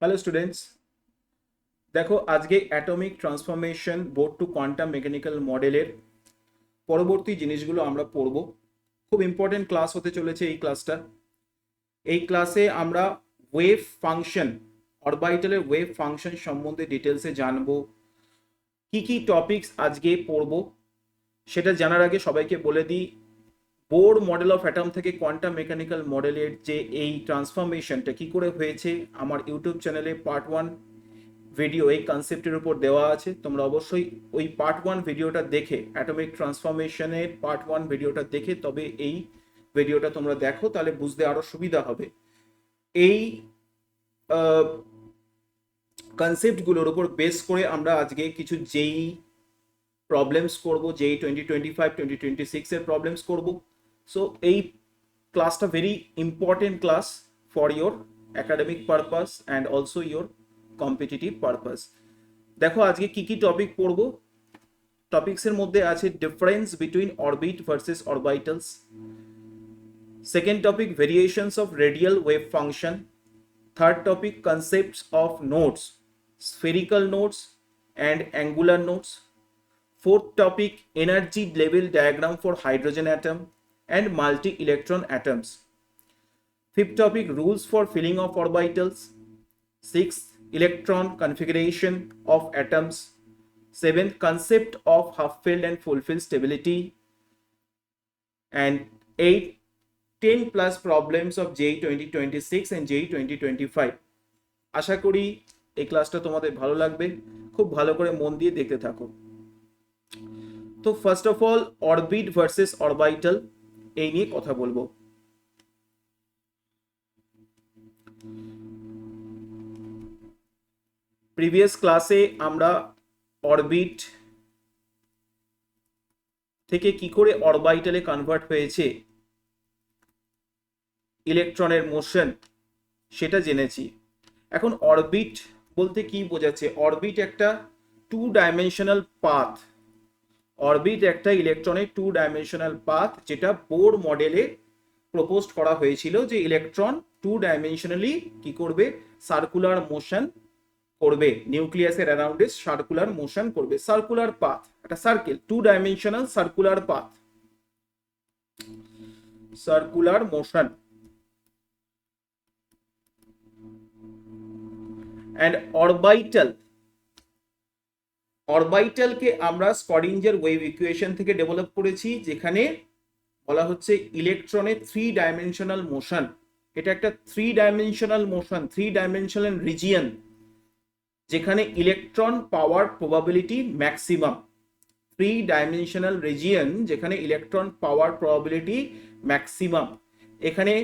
Hello students, দেখো আজকে atomic transformation board to quantum mechanical মডেলের পরবর্তী জিনিসগুলো আমরা পড়ব। খুব ইম্পর্টেন্ট ক্লাস হতে চলেছে এই ক্লাসটা। এই ক্লাসে আমরা ওয়েভ ফাংশন, অরবিটালের ওয়েভ ফাংশন সম্বন্ধে ডিটেলসে জানবো। কি কি টপিকস আজকে পড়ব সেটা জানার আগে সবাইকে বলে দিই, বোর মডেল অফ অ্যাটম থেকে কোয়ান্টাম মেকানিক্যাল মডেলের যে এই ট্রান্সফরমেশনটা কি করে হয়েছে আমার ইউটিউব চ্যানেলে পার্ট 1 ভিডিও এই কনসেপ্টের উপর দেওয়া আছে। তোমরা অবশ্যই ওই পার্ট 1 ভিডিওটা দেখে, অ্যাটমিক ট্রান্সফরমেশনের পার্ট 1 ভিডিওটা দেখে তবে এই ভিডিওটা তোমরা দেখো, তাহলে বুঝতে আরো সুবিধা হবে। এই কনসেপ্টগুলোর উপর বেস করে আমরা আজকে কিছু যেই প্রবলেমস করব, যেই 2025 2026 এর প্রবলেমস করব। সো এই ক্লাসটা very important class for your academic purpose and also your competitive purpose. দেখো আজকে কি কি টপিক পড়বো। টপিকসের মধ্যে আছে difference between orbit versus orbitals. Second topic variations of radial wave function. Third topic concepts of nodes, spherical nodes and angular nodes. Fourth topic energy level diagram for hydrogen atom and multi-electron atoms. Fifth topic rules for filling of orbitals. Sixth electron configuration of atoms. Seventh concept of half-filled and full-filled stability. And 8 10 plus problems of JEE 2026 and JEE 2025. আশা করি এই ক্লাসটা তোমাদের ভালো লাগবে, খুব ভালো করে মন দিয়ে দেখতে থাকো। তো first of all orbit versus orbital এই নিয়ে কথা বলবো। প্রিভিয়াস ক্লাসে আমরা অরবিট থেকে কি করে অরবিটালে কনভার্ট হয়েছে ইলেকট্রনের মোশন সেটা জেনেছি। এখন অরবিট বলতে কি বোঝাচ্ছে? অরবিট একটা 2 ডাইমেনশনাল পাথ। অরবিট একটা ইলেকট্রনের 2 ডাইমেনশনাল পাথ, যেটা বোর মডেলে প্রপোজ করা হয়েছিল যে ইলেকট্রন 2 ডাইমেনশনালি কি করবে, সার্কুলার মোশন করবে, নিউক্লিয়াসের অ্যারাউন্ডে সার্কুলার মোশন করবে। সার্কুলার পাথ, একটা circle, 2 dimensional circular path, circular motion. And orbital, অরবিটালকে আমরা স্ক্রডিঞ্জার ওয়েভ ইকুয়েশন থেকে ডেভেলপ করেছি, যেখানে বলা হচ্ছে ইলেকট্রনের 3 ডাইমেনশনাল মোশন। এটা একটা 3 ডাইমেনশনাল মোশন, 3 ডাইমেনশনাল রিজিয়ন, যেখানে ইলেকট্রন পাওয়ার প্রবাবিলিটি ম্যাক্সিমাম। 3 ডাইমেনশনাল রিজিয়ন যেখানে ইলেকট্রন পাওয়ার প্রবাবিলিটি ম্যাক্সিমাম। এখানে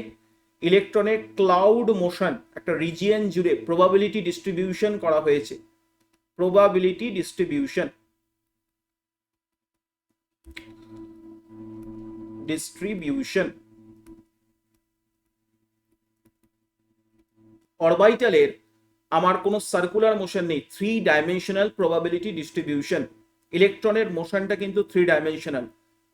ইলেকট্রনের ক্লাউড মোশন একটা রিজিয়ন জুড়ে প্রবাবিলিটি ডিস্ট্রিবিউশন করা হয়েছে। প্রবাবিলিটি ডিস্ট্রিবিউশন অরবিটালের আমার কোনো সার্কুলার মোশন নেই, 3 ডাইমেনশনাল প্রবাবিলিটি ডিস্ট্রিবিউশন। ইলেকট্রনের মোশনটা কিন্তু 3 ডাইমেনশনাল।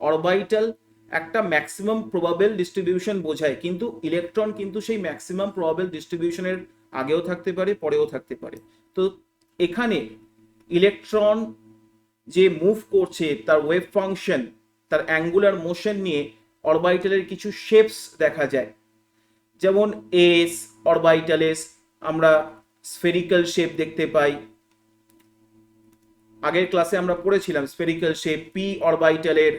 অরবিটাল একটা ম্যাক্সিমাম প্রবাবেল ডিস্ট্রিবিউশন বোঝায়, কিন্তু ইলেকট্রন কিন্তু সেই ম্যাক্সিমাম প্রবাবেল ডিস্ট্রিবিউশনের আগেও থাকতে পারে, পরেও থাকতে পারে। তো এখানে ইলেকট্রন যে মুভ করছে তার ওয়েভ ফাংশন, তার অ্যাঙ্গুলার মোশন নিয়ে অরবিটালের কিছু শেপস দেখা যায়। যেমন এস অরবিটালেস আমরা স্ফেরিক্যাল শেপ দেখতে পাই, আগের ক্লাসে আমরা পড়েছিলাম স্ফেরিক্যাল শেপ। পি অরবিটালের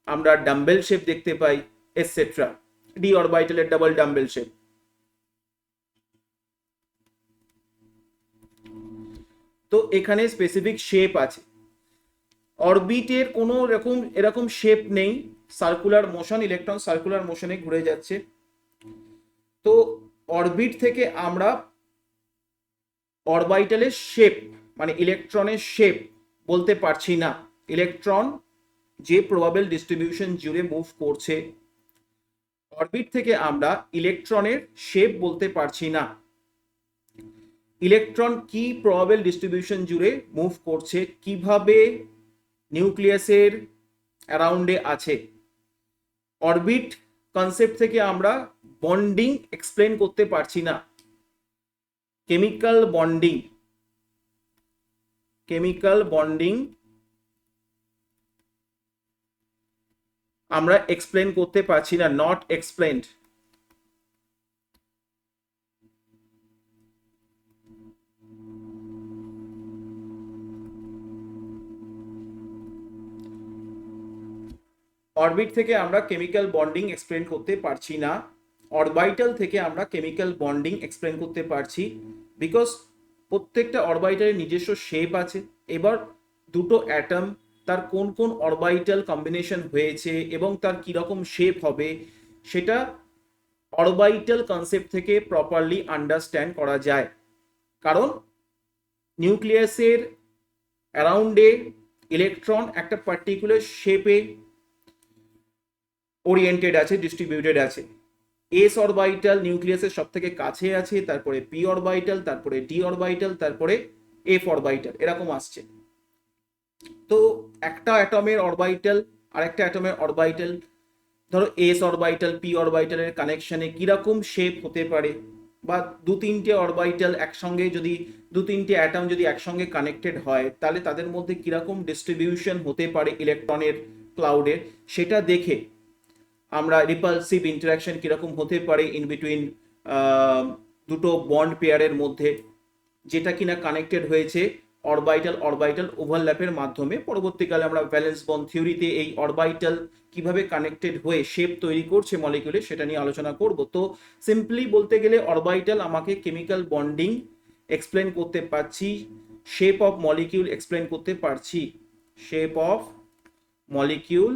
আমরা ডাম্বেল শেপ দেখতে পাই, এটসেট্রা। ডি অরবিটালের ডাবল ডাম্বেল শেপ। তো এখানে স্পেসিফিক শেপ আছে। অরবিটের কোনো এরকম শেপ নেই, সার্কুলার মোশন, ইলেকট্রন সার্কুলার মোশনে ঘুরে যাচ্ছে। তো অরবিট থেকে আমরা অরবিটালের শেপ মানে ইলেকট্রনের শেপ বলতে পারছি না। ইলেকট্রন যে প্রবাবেল ডিস্ট্রিবিউশন জুড়ে মুভ করছে, অরবিট থেকে আমরা ইলেকট্রনের শেপ বলতে পারছি না। ইলেকট্রন কি প্রবাবেল ডিস্ট্রিবিউশন জুড়ে মুভ করছে, কিভাবে নিউক্লিয়াসের অ্যারাউন্ডে আছে। অরবিট কনসেপ্ট থেকে আমরা বন্ডিং এক্সপ্লেন করতে পারছি না। কেমিক্যাল বন্ডিং আমরা এক্সপ্লেন করতে পারছি না, নট এক্সপ্লেনড। অরবিট থেকে আমরা কেমিক্যাল বন্ডিং এক্সপ্লেন করতে পারছি না, অরবাইটাল থেকে আমরা কেমিক্যাল বন্ডিং এক্সপ্লেন করতে পারছি, বিকজ প্রত্যেকটা অরবাইটালের নিজস্ব শেপ আছে। এবার দুটো অ্যাটম তার কোন কোন অরবাইটাল কম্বিনেশন হয়েছে এবং তার কিরকম শেপ হবে সেটা অরবাইটাল কনসেপ্ট থেকে প্রপারলি আন্ডারস্ট্যান্ড করা যায়। কারণ নিউক্লিয়াসের অ্যারাউন্ডে ইলেকট্রন একটা পার্টিকুলার শেপে ওরিয়েন্টেড আছে, ডিস্ট্রিবিউটেড আছে। এস অরবাইটাল নিউক্লিয়াসের সব থেকে কাছে আছে, তারপরে পি অরবাইটাল, তারপরে ডি অরবাইটাল, তারপরে এফ অরবাইটাল, এরকম আসছে। তো একটা অ্যাটমের অরবাইটাল আর একটা অ্যাটমের অরবাইটাল, ধরো এস অরবাইটাল পি অরবাইটালের কানেকশনে কিরকম শেপ হতে পারে, বা দু তিনটে অরবাইটাল একসঙ্গে যদি দু তিনটে অ্যাটম যদি একসঙ্গে কানেক্টেড হয় তাহলে তাদের মধ্যে কিরকম ডিস্ট্রিবিউশন হতে পারে ইলেকট্রনের ক্লাউডের, সেটা দেখে আমরা রিপালসিভ ইন্টারাকশন কিরকম হতে পারে ইন বিটুইন দুটো বন্ড পেয়ারের মধ্যে, যেটা কিনা কানেক্টেড হয়েছে অরবাইটাল অরবাইটাল ওভারল্যাপের মাধ্যমে। পরবর্তীকালে আমরা ভ্যালেন্স বন্ড থিওরিতে এই অরবাইটাল কিভাবে কানেক্টেড হয়ে শেপ তৈরি করছে মলিকিউলে সেটা নিয়ে আলোচনা করব। তো সিম্পলি বলতে গেলে অরবাইটাল আমাকে কেমিক্যাল বন্ডিং এক্সপ্লেন করতে পারছি, শেপ অফ মলিকিউল এক্সপ্লেন করতে পারছি, শেপ অফ মলিকিউল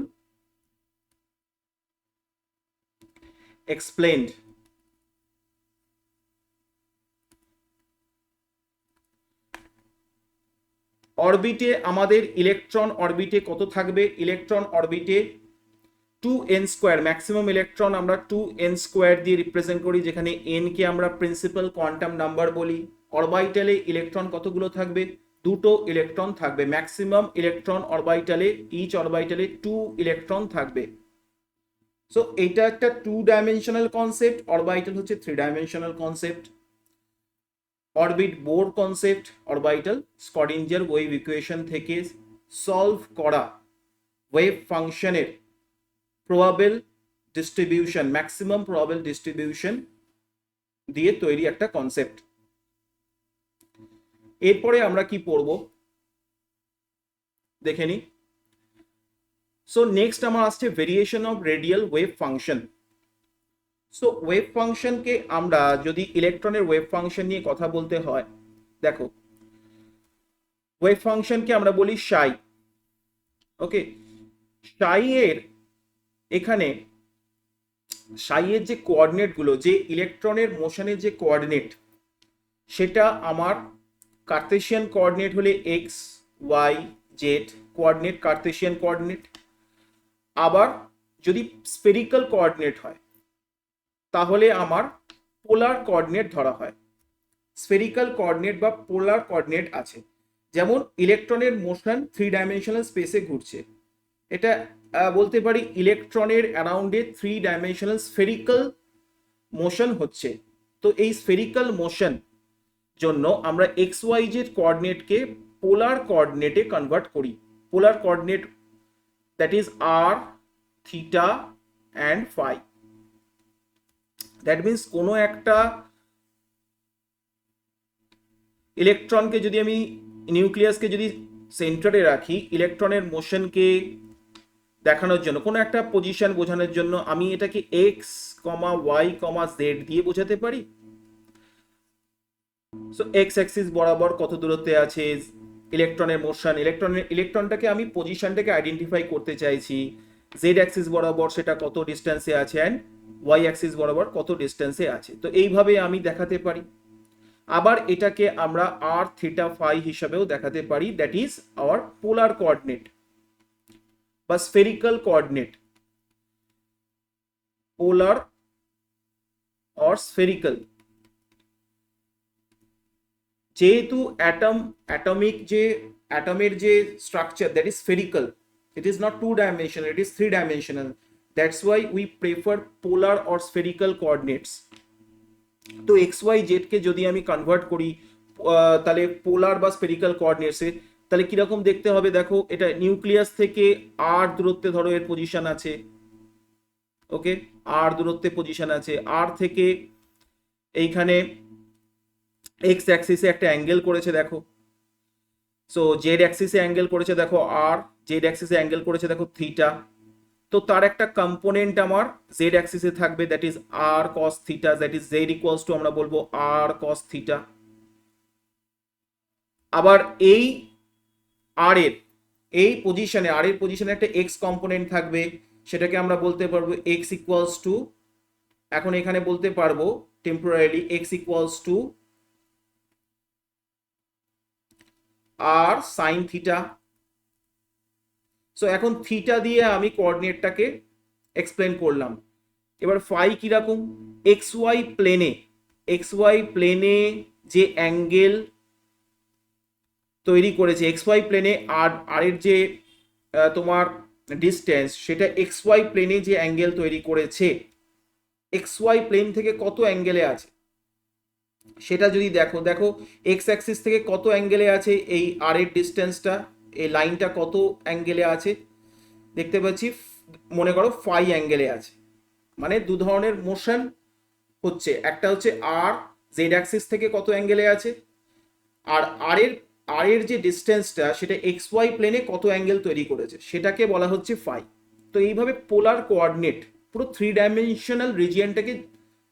explained। অরবিটে আমাদের ইলেকট্রন অরবিটে কত থাকবে? ইলেকট্রন অরবিটে 2n², ম্যাক্সিমাম ইলেকট্রন আমরা 2n² দিয়ে রিপ্রেজেন্ট করি, যেখানে n কে আমরা প্রিন্সিপাল কোয়ান্টাম নাম্বার বলি। অরবাইটালে ইলেকট্রন কতগুলো থাকবে? দুটো ইলেকট্রন থাকবে। ম্যাক্সিমাম ইলেকট্রন অরবাইটালে, ইচ অরবাইটালে 2 ইলেকট্রন থাকবে। সো এটা একটা 2 ডাইমেনশনাল কনসেপ্ট, অরবাইটাল হচ্ছে 3 dimensional concept. Orbit Bohr concept, orbital Schrodinger wave equation থেকে সলভ করা ওয়েভ ফাংশনের probable distribution, maximum probable distribution দিয়ে তৈরি একটা কনসেপ্ট। এরপরে আমরা কি পড়ব দেখে নিই। সো নেক্সট আমার আসছে variation of radial wave function. So wave ফাংশনকে আমরা যদি ইলেকট্রনের ওয়েভ ফাংশন নিয়ে কথা বলতে হয়, দেখো ওয়েভ ফাংশনকে আমরা বলি সাই। ওকে, সাই এর এখানে সাই এর যে কোঅর্ডিনেট গুলো, যে ইলেকট্রনের মোশনের যে কোঅর্ডিনেট, সেটা আমার কার্তেশিয়ান কোঅর্ডিনেট হলে x y z coordinate, Cartesian coordinate. আবার যদি স্ফেরিক্যাল কোঅর্ডিনেট হয় তাহলে আমার পোলার কোঅর্ডিনেট ধরা হয়। স্ফেরিক্যাল কোঅর্ডিনেট বা পোলার কোঅর্ডিনেট আছে। যেমন ইলেকট্রনের মোশন 3 ডাইমেনশনাল স্পেসে ঘুরছে, এটা বলতে পারি ইলেকট্রনের অ্যারাউন্ডে 3 ডাইমেনশনাল স্ফেরিক্যাল মোশন হচ্ছে। তো এই স্ফেরিক্যাল মোশন জন্য আমরা এক্স ওয়াই জেড কোঅর্ডিনেটকে পোলার কোঅর্ডিনেটে কনভার্ট করি। Polar coordinate that is r, theta and phi. That means কোনো একটা ইলেকট্রনকে যদি আমি, নিউক্লিয়াসকে যদি সেন্টারে রাখি, ইলেকট্রনের মোশনকে দেখানোর জন্য, কোনো একটা পজিশন বোঝানোর জন্য আমি এটাকে এক্স কমা ওয়াই কমা জেড দিয়ে বোঝাতে পারি। সো এক্স অ্যাক্সিস বরাবর কত দূরত্বে আছে ইলেকট্রনের মোশন, ইলেকট্রনটাকে আমি পজিশনটাকে আইডেন্টিফাই করতে চাইছি। জেড অ্যাক্সিস বরাবর সেটা কত ডিস্টেন্সে আছে, অ্যান্ড ওয়াই অ্যাক্সিস বরাবর কত ডিস্টেন্সে আছে। তো এইভাবে আমি দেখাতে পারি। আবার এটাকে আমরা আর থিটা ফাই হিসাবেও দেখাতে পারি, that is our polar coordinate বা spherical coordinate. Polar or spherical, যেহেতু অ্যাটমের যে structure that is spherical, it is not 2 dimensional, it is 3 dimensional. That's why we prefer polar or spherical coordinates. তো x y Z কে যদি আমি convert করি তাহলে পোলার বা স্পেরিক্যাল কোঅর্ডিনেটসে, তাহলে কিরকম দেখতে হবে দেখো, এটা নিউক্লিয়াস থেকে আর দূরত্বে ধরো এর পজিশন আছে, ওকে, আর দূরত্বে পজিশন আছে, আর থেকে এইখানে এক্স অ্যাক্সিসে একটা অ্যাঙ্গেল করেছে দেখো, সো জেড অ্যাক্সিসে অ্যাঙ্গেল করেছে দেখো আর, জেড অ্যাক্সিসে অ্যাঙ্গেল করেছে দেখো থিটা। তো তার একটা কম্পোনেন্ট আমার জেড অ্যাক্সিসে থাকবে, that is r cos theta, that is z equals to আমরা বলবো আর কস থিটা। আবার এই আর এর পজিশনে একটা এক্স কম্পোনেন্ট থাকবে, সেটাকে আমরা বলতে পারবো এক্স ইকুয়ালস টু, এখন এখানে বলতে পারবো temporarily x equals to r sine theta. So এখন থিটা দিয়ে আমি কোঅর্ডিনেটটাকে এক্সপ্লেন করলাম। এবার ফাই কিরকম, এক্স ওয়াই প্লেনে যে অ্যাঙ্গেল তৈরি করেছে, এক্স ওয়াই প্লেনে আর এর যে তোমার ডিস্টেন্স, সেটা এক্স ওয়াই প্লেনে যে অ্যাঙ্গেল তৈরি করেছে, এক্স ওয়াই প্লেন থেকে কত অ্যাঙ্গেলে আছে সেটা যদি দেখো, দেখো এক্স অ্যাক্সিস থেকে কত অ্যাঙ্গেলে আছে এই আর এর ডিস্টেন্সটা, এই লাইনটা কত অ্যাঙ্গেলে আছে দেখতে পাচ্ছি, মনে করো ফাই অ্যাঙ্গেলে আছে। মানে দু ধরনের মোশন হচ্ছে, একটা হচ্ছে আর জেড অ্যাক্সিস থেকে কত অ্যাঙ্গেলে আছে, আর আর এর যে ডিস্টেন্সটা সেটা এক্স ওয়াই প্লেনে কত অ্যাঙ্গেল তৈরি করেছে, সেটাকে বলা হচ্ছে ফাই। তো এইভাবে পোলার কোঅর্ডিনেট পুরো 3 ডাইমেনশনাল রিজিয়নটাকে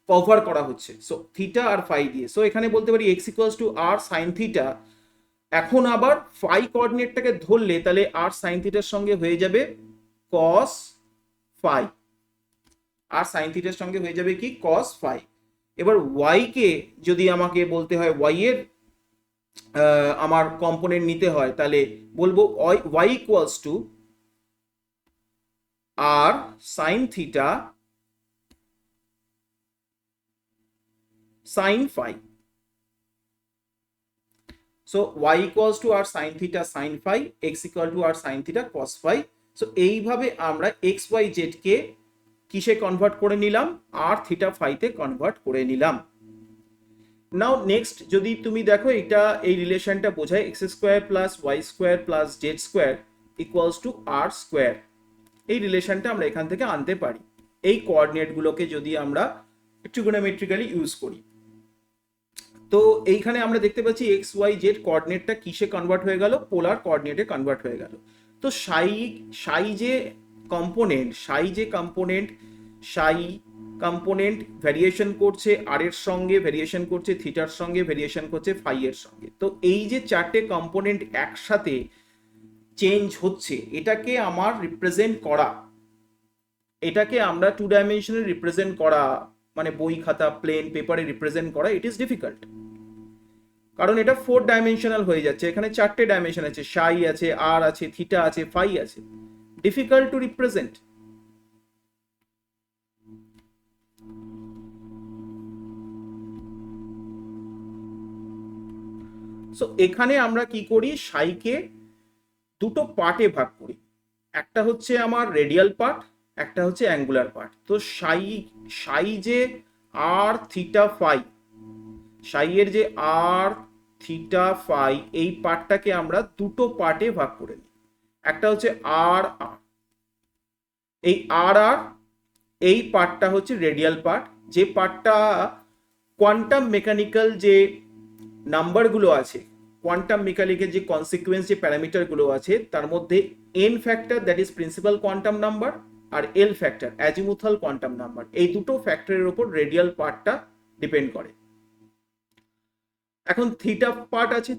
কভার করা হচ্ছে, সো থিটা আর ফাই দিয়ে। সো এখানে বলতে পারি x equals to r sine theta. এখন আবার ফাই কোঅর্ডিনেটটাকে ধরলে তাহলে আর সাইন থিটার সঙ্গে হয়ে যাবে কস ফাই, আর সাইন থিটার সঙ্গে হয়ে যাবে কি কস ফাই। এবার ওয়াই কে যদি আমাকে বলতে হয় ওয়াই এর আমার কম্পোনেন্ট নিতে হয়, তাহলে বলবো y equals to r sine theta sine phi. So y equals to r sine theta sine phi, x equal to r sine theta cos phi. So এইভাবে আমরা এক্স ওয়াই জেড কে কিসে convert করে নিলাম, আর theta ফাইতে convert করে নিলাম। নাও next যদি তুমি দেখো, এটা এই রিলেশনটা বোঝায় x square plus y square plus z square equals to r square. এই রিলেশনটা আমরা এখান থেকে আনতে পারি এই কোঅর্ডিনেটগুলোকে যদি আমরা ট্রিগোনোমেট্রিক্যালি ইউজ করি। তো এইখানে আমরা দেখতে পাচ্ছি এক্স ওয়াই জেড কোঅর্ডিনেটটা কিসে কনভার্ট হয়ে গেল, পোলার কোঅর্ডিনেটে কনভার্ট হয়ে গেল। তো সাই যে কম্পোনেন্ট ভ্যারিয়েশন করছে আর এর সঙ্গে, ভ্যারিয়েশন করছে থিটার সঙ্গে, ভ্যারিয়েশন করছে ফাই এর সঙ্গে। তো এই যে চারটে কম্পোনেন্ট একসাথে চেঞ্জ হচ্ছে, এটাকে আমার রিপ্রেজেন্ট করা, এটাকে আমরা 2 ডাইমেনশনে রিপ্রেজেন্ট করা, মানে বই খাতা প্লেন পেপারে রিপ্রেজেন্ট করা, ইট ইজ ডিফিকাল্ট। কারণ এটা 4 ডাইমেনশনাল হয়ে যাচ্ছে, এখানে 4টে ডাইমেনশন আছে, সাই আছে, আর আছে, থিটা আছে, ফাই আছে, ডিফিকাল্ট টু রিপ্রেজেন্ট। সো এখানে আমরা কি করি, সাইকে দুটো পার্টে ভাগ করি, একটা হচ্ছে আমার রেডিয়াল পার্ট, একটা হচ্ছে অ্যাঙ্গুলার পার্ট। তো সাই যে আর থিটা ফাই, সাই এর যে আর থিটা ফাই, এই পার্টটাকে আমরা দুটো পার্টে ভাগ করে নিই। একটা হচ্ছে আর আর, এই আর আর এই পার্টটা হচ্ছে রেডিয়াল পার্ট, যে পার্টটা কোয়ান্টাম মেকানিক্যাল যে নাম্বারগুলো আছে, কোয়ান্টাম মেকানিক্যাল যে কনসিকুয়েন্স যে প্যারামিটারগুলো আছে, তার মধ্যে n factor that is principal quantum number, আর l factor azimuthal quantum number, এই দুটো ফ্যাক্টরের উপর রেডিয়াল পার্টটা ডিপেন্ড করে। এখন থিটা পার্ট আছে,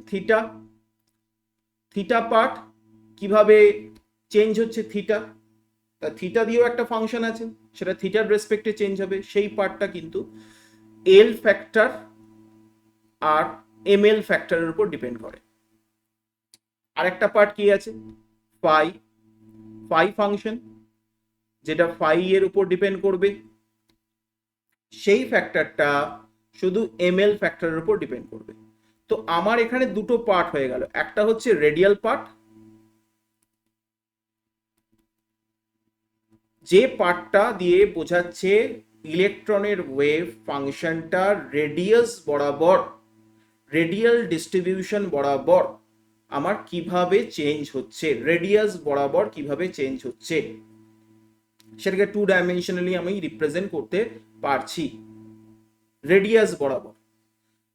থিটা পার্ট কিভাবে চেঞ্জ হচ্ছে, থিটা দিয়েও একটা ফাংশন আছে, সেটা থিটার রেসপেক্টে চেঞ্জ হবে, সেই পার্টটা কিন্তু এল ফ্যাক্টর আর এমএল ফ্যাক্টরের উপর ডিপেন্ড করে। আরেকটা পার্ট কি আছে, ফাই ফাংশন, যেটা ফাই এর উপর ডিপেন্ড করবে, সেই ফ্যাক্টরটা শুধু এমএল ফ্যাক্টরের উপর ডিপেন্ড করবে। তো আমার এখানে দুটো পার্ট হয়ে গেল, একটা হচ্ছে রেডিয়াল পার্ট, যে পার্টটা দিয়ে বোঝাচ্ছে ইলেকট্রনের ওয়েভ ফাংশনটা রেডিয়াস বরাবর, রেডিয়াল ডিস্ট্রিবিউশন বরাবর আমার কিভাবে চেঞ্জ হচ্ছে, রেডিয়াস বরাবর কিভাবে চেঞ্জ হচ্ছে, সেটাকে 2 ডাইমেনশনালি আমি রিপ্রেজেন্ট করতে পারছি। রেডিয়াস বরাবর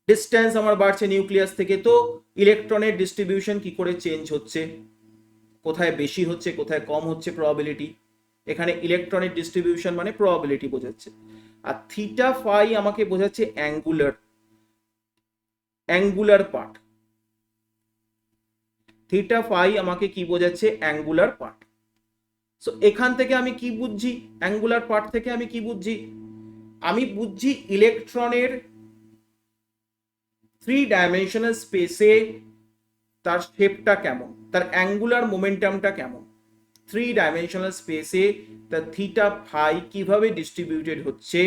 ডিস্টেন্স আমার বাড়ছে নিউক্লিয়াস থেকে, তো ইলেকট্রনের ডিস্ট্রিবিউশন কি করে চেঞ্জ হচ্ছে, কোথায় বেশি হচ্ছে কোথায় কম হচ্ছে প্রবাবিলিটি, এখানে ইলেকট্রনের ডিস্ট্রিবিউশন মানে প্রবাবিলিটি বোঝাচ্ছে। আর থিটা ফাই আমাকে বোঝাচ্ছে অ্যাঙ্গুলার পার্ট। থিটা ফাই আমাকে কি বোঝাচ্ছে, অ্যাঙ্গুলার পার্ট। সো এখান থেকে আমি কি বুঝছি, অ্যাঙ্গুলার পার্ট থেকে আমি কি বুঝছি, আমি বুঝছি ইলেকট্রনের 3 ডাইমেনশনাল স্পেসে তার শেপটা কেমন, তার অ্যাঙ্গুলার মোমেন্টামটা কেমন, 3 ডাইমেনশনাল স্পেসে তার থিটা ফাই কিভাবে ডিস্ট্রিবিউটেড হচ্ছে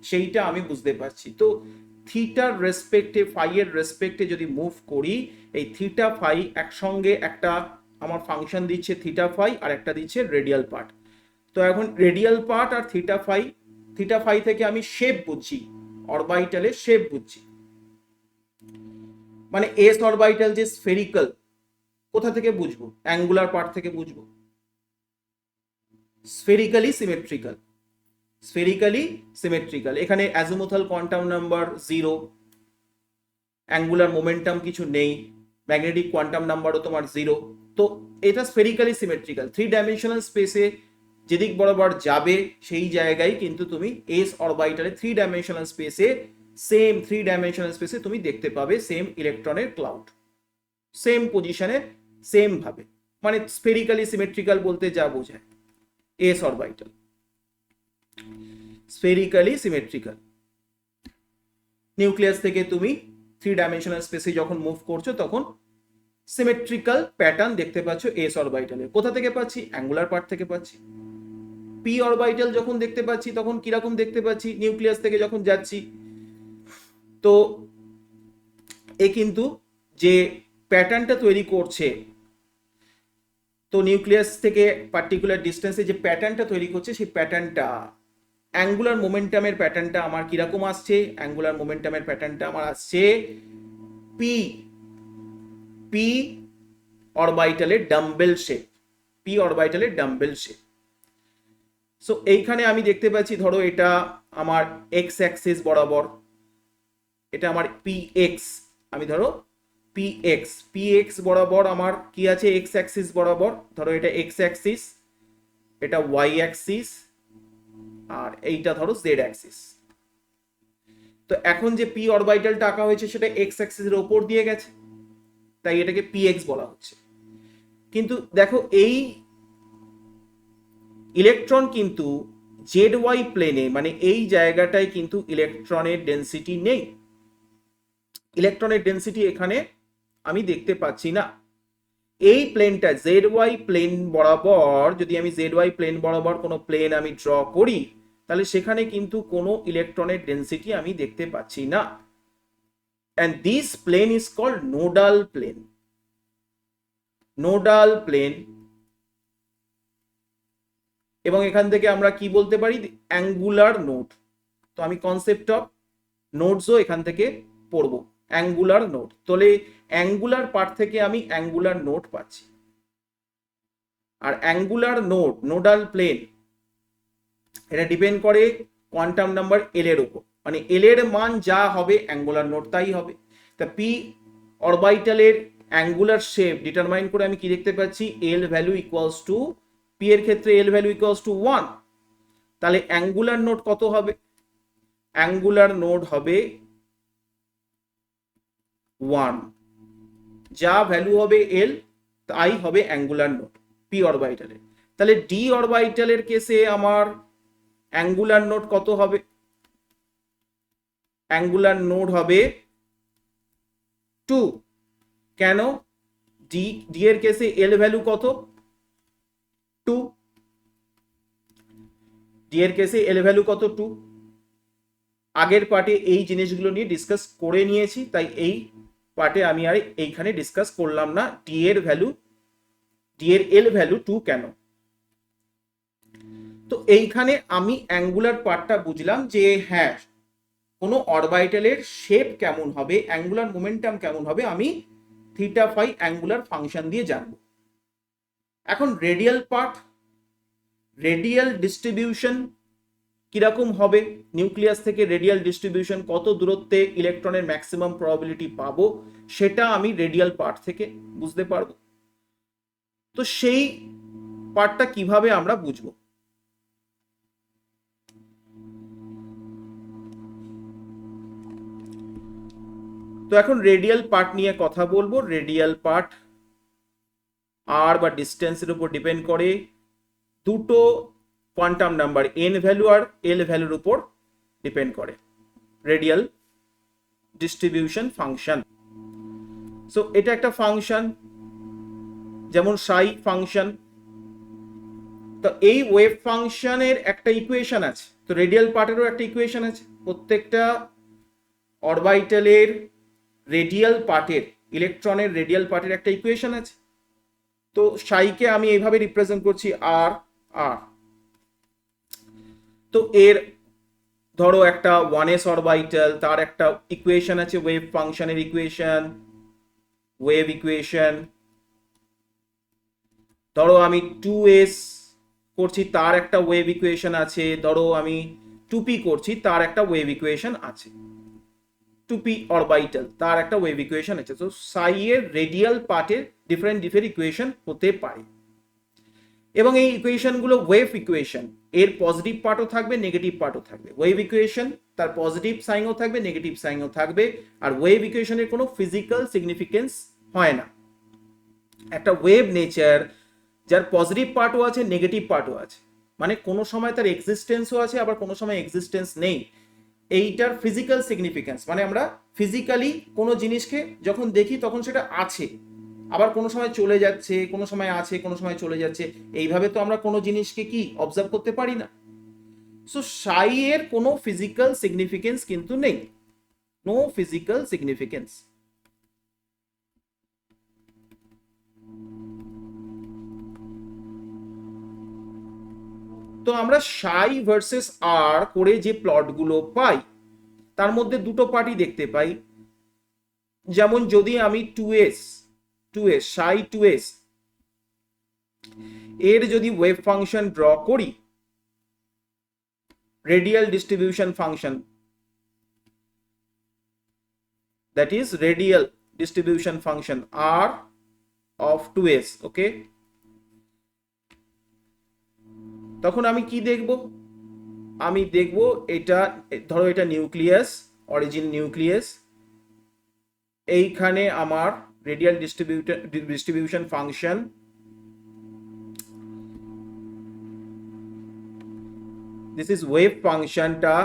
সেইটা আমি বুঝতে পারছি। তো থিটার রেসপেক্টে, ফাই এর রেসপেক্টে যদি মুভ করি, এই থিটা ফাই একসঙ্গে একটা আমার ফাংশন দিচ্ছে থিটা ফাই, আর একটা দিচ্ছে রেডিয়াল পার্ট। তো এখন রেডিয়াল পার্ট আর থিটা ফাই থেকে আমি শেপ বুঝছি, অরবিটালের শেপ বুঝছি। মানে এস অরবিটাল যে স্ফেরিক্যাল, কোথা থেকে বুঝবো, অ্যাঙ্গুলার পার্ট থেকে বুঝবো। স্ফেরিক্যালি সিমেট্রিক্যাল, এখানে azimuthal quantum number 0, angular momentum কিছু নেই, ম্যাগনেটিক কোয়ান্টাম নাম্বারও তোমার 0। তো এটা স্ফেরিক্যালি সিমেট্রিক্যাল, 3 ডাইমেনশনাল স্পেসে যেদিক বরাবর যাবে সেই জায়গায় কিন্তু তুমি এস অরবিটালে 3 ডাইমেনশনাল স্পেসে, সেম 3 ডাইমেনশনাল স্পেসে তুমি দেখতে পাবে সেম ইলেকট্রনের ক্লাউড, সেম পজিশনে, সেম ভাবে। মানে স্ফেরিক্যালি সিমেট্রিক্যাল বলতে যা বোঝায় এস অরবিটাল, স্ফেরিক্যালি সিমেট্রিক্যাল। নিউক্লিয়াস থেকে তুমি 3 ডাইমেনশনাল স্পেসে যখন মুভ করছো তখন সিমেট্রিক্যাল প্যাটার্ন দেখতে পাচ্ছ এস অরবিটালে। কোথা থেকে পাচ্ছি, অ্যাঙ্গুলার পার্ট থেকে পাচ্ছি। পি অরবিটাল যখন দেখতে পাচ্ছি তখন কিরকম দেখতে পাচ্ছি, নিউক্লিয়াস থেকে যখন যাচ্ছি, তো এ কিন্তু যে প্যাটার্নটা তৈরি করছে, তো নিউক্লিয়াস থেকে পার্টিকুলার ডিস্টেন্সে যে প্যাটার্নটা তৈরি করছে সেই প্যাটার্নটা, অ্যাঙ্গুলার মোমেন্টামের প্যাটার্নটা আমার কিরকম আসছে, অ্যাঙ্গুলার মোমেন্টামের প্যাটার্নটা আমার আসছে পি অরবিটালের ডাম্বেল শেপ, পি অরবিটালের ডাম্বেল শেপ। সো এইখানে আমি দেখতে পাচ্ছি, ধরো এটা আমার এক্স অ্যাক্সিস বরাবর, এটা আমার পি এক্স, আমি ধরো পি এক্স বরাবর আমার কি আছে, এক্স অ্যাক্সিস বরাবর, ধরো এটা এক্স অ্যাক্সিস, এটা ওয়াই অ্যাক্সিস, আর এইটা ধরো জেড অ্যাক্সিস। তো এখন যে পি অরবিটালটা আঁকা হয়েছে সেটা এক্স অ্যাক্সিসের ওপর দিয়ে গেছে, তাই এটাকে পি এক্স বলা হচ্ছে। কিন্তু দেখো এই ইলেকট্রন কিন্তু জেড ওয়াই প্লেনে, মানে এই জায়গাটায় কিন্তু ইলেকট্রনের ডেনসিটি নেই, ইলেকট্রনের ডেনসিটি এখানে আমি দেখতে পাচ্ছি না। এই প্লেনটা জেড ওয়াই প্লেন বরাবর, যদি আমি জেড ওয়াই প্লেন বরাবর কোনো প্লেন আমি ড্র করি, তাহলে সেখানে কিন্তু কোনো ইলেকট্রনের ডেনসিটি আমি দেখতে পাচ্ছি না। and this plane is called nodal plane. Nodal plane. এবং এখান থেকে আমরা কি বলতে পারি, অ্যাঙ্গুলার নোড। তো আমি কনসেপ্ট অফ নোডসও এখান থেকে পড়বো, অ্যাঙ্গুলার নোড। তাহলে অ্যাঙ্গুলার পার্ট থেকে আমি অ্যাঙ্গুলার নোড পাচ্ছি। আর অ্যাঙ্গুলার নোড, নোডাল প্লেন, এটা ডিপেন্ড করে কোয়ান্টাম নাম্বার এল এর উপর, মানে এল এর মান যা হবে অ্যাঙ্গুলার নোড তাই হবে। তা পি অরবিটালের অ্যাঙ্গুলার শেপ ডিটারমাইন করে আমি কি দেখতে পাচ্ছি, এল ভ্যালু ইকুয়ালস টু, পি এর ক্ষেত্রে এল ভ্যালু ইকুয়ালস টু 1। তাহলে অ্যাঙ্গুলার নোড কত হবে, অ্যাঙ্গুলার নোড হবে 1, যা ভ্যালু হবে এল তাই হবে অ্যাঙ্গুলার নোড পি অরবিটালের। তাহলে ডি অরবিটালের কেসে আমার অ্যাঙ্গুলার নোড কত হবে, অ্যাঙ্গুলার নোড হবে 2। কেন, ডি এর কেসে এল ভ্যালু কত, 2। ডি এর কেসে এল ভ্যালু কত, 2। আগের পার্টে এই জিনিসগুলো নিয়ে ডিসকাস করে নিয়েছি, তাই এই পার্টে আমি আর এইখানে ডিসকাস করলাম না ডি এর এল ভ্যালু 2 কেন। তো এইখানে আমি অ্যাঙ্গুলার পার্টটা বুঝলাম যে হ্যাঁ, কোনো অরবিটালের শেপ কেমন হবে, অ্যাঙ্গুলার মোমেন্টাম কেমন হবে, আমি থিটা ফাই অ্যাঙ্গুলার ফাংশন দিয়ে জানবো। এখন রেডিয়াল পার্ট, রেডিয়াল ডিস্ট্রিবিউশন কিরকম হবে, নিউক্লিয়াস থেকে রেডিয়াল ডিস্ট্রিবিউশন কত দূরত্বে ইলেকট্রনের ম্যাক্সিমাম প্রবাবিলিটি পাবো, সেটা আমি রেডিয়াল পার্ট থেকে বুঝতে পারবো। তো সেই পার্টটা কিভাবে আমরা বুঝবো? তো এখন রেডিয়াল পার্ট নিয়ে কথা বলবো। রেডিয়াল পার্ট আর বা ডিস্টেন্সের উপর ডিপেন্ড করে, দুটো কোয়ান্টাম নাম্বার এন ভ্যালু আর এল ভ্যালুর উপর ডিপেন্ড করে রেডিয়াল ডিস্ট্রিবিউশন ফাংশন। সো এটা একটা ফাংশন, যেমন সাই ফাংশন। তো এই ওয়েভ ফাংশনের একটা ইকুয়েশন আছে, তো রেডিয়াল পার্টেরও একটা ইকুয়েশন আছে। প্রত্যেকটা অরবিটালের রেডিয়াল পার্টের, ইলেকট্রনের রেডিয়াল পার্টের একটা ইকুয়েশন আছে। তো সাইকে আমি এইভাবে রিপ্রেজেন্ট করছি আর আর। তো এর ধরো একটা 1s অরবিটাল, তার একটা ইকুয়েশন আছে, ওয়েভ ফাংশনের ইকুয়েশন, ওয়েভ ইকুয়েশন। ধরো আমি 2s করছি, তার একটা ওয়েভ ইকুয়েশন আছে। ধরো আমি 2p করছি, তার একটা ওয়েভ ইকুয়েশন আছে। 2p অরবিটাল, তার একটা ওয়েভ ইকুয়েশন আছে। তো সাই এর রেডিয়াল পার্টের ডিফারেন্ট ডিফারেন্ট ইকুয়েশন হতে পারে, এবং এই ইকুয়েশনগুলো ওয়েভ ইকুয়েশন, এর পজিটিভ পার্টও থাকবে, নেগেটিভ পার্টও থাকবে। ওয়েভ ইকুয়েশন তার পজিটিভ সাইনও থাকবে, নেগেটিভ সাইনও থাকবে। আর ওয়েভ ইকুয়েশনের কোনো ফিজিক্যাল সিগনিফিকেন্স হয় না। একটা ওয়েভ নেচার যার পজিটিভ পার্টও আছে, নেগেটিভ পার্টও আছে, মানে কোনো সময় তার এক্সিস্টেন্সও আছে, আবার কোনো সময় এক্সিস্টেন্স নেই। এইটার ফিজিক্যাল সিগনিফিকেন্স মানে আমরা ফিজিক্যালি কোনো জিনিসকে যখন দেখি তখন সেটা আছে, আবার কোনো সময় চলে যাচ্ছে, কোনো সময় আছে, কোনো সময় চলে যাচ্ছে। এইভাবে তো আমরা কোনো জিনিসকে কি অবজার্ভ করতে পারি না। সো সাই এর কোনো ফিজিক্যাল সিগনিফিকেন্স কিন্তু নেই, নো ফিজিক্যাল সিগনিফিকেন্স। তো আমরা সাই ভার্সেস আর করে যে প্লটগুলো পাই, তার মধ্যে দুটো পার্টি দেখতে পাই। যেমন যদি আমি 2s সাই 2s এর যদি ওয়েভ ফাংশন ড্র করি, radial distribution function, that is radial distribution function r of 2s, ওকে। তখন আমি কি দেখব? আমি দেখব এটা, ধরো এটা নিউক্লিয়াস, অরিজিন নিউক্লিয়াস। এইখানে আমার radial distribution function, this is wave ফাংশনটা,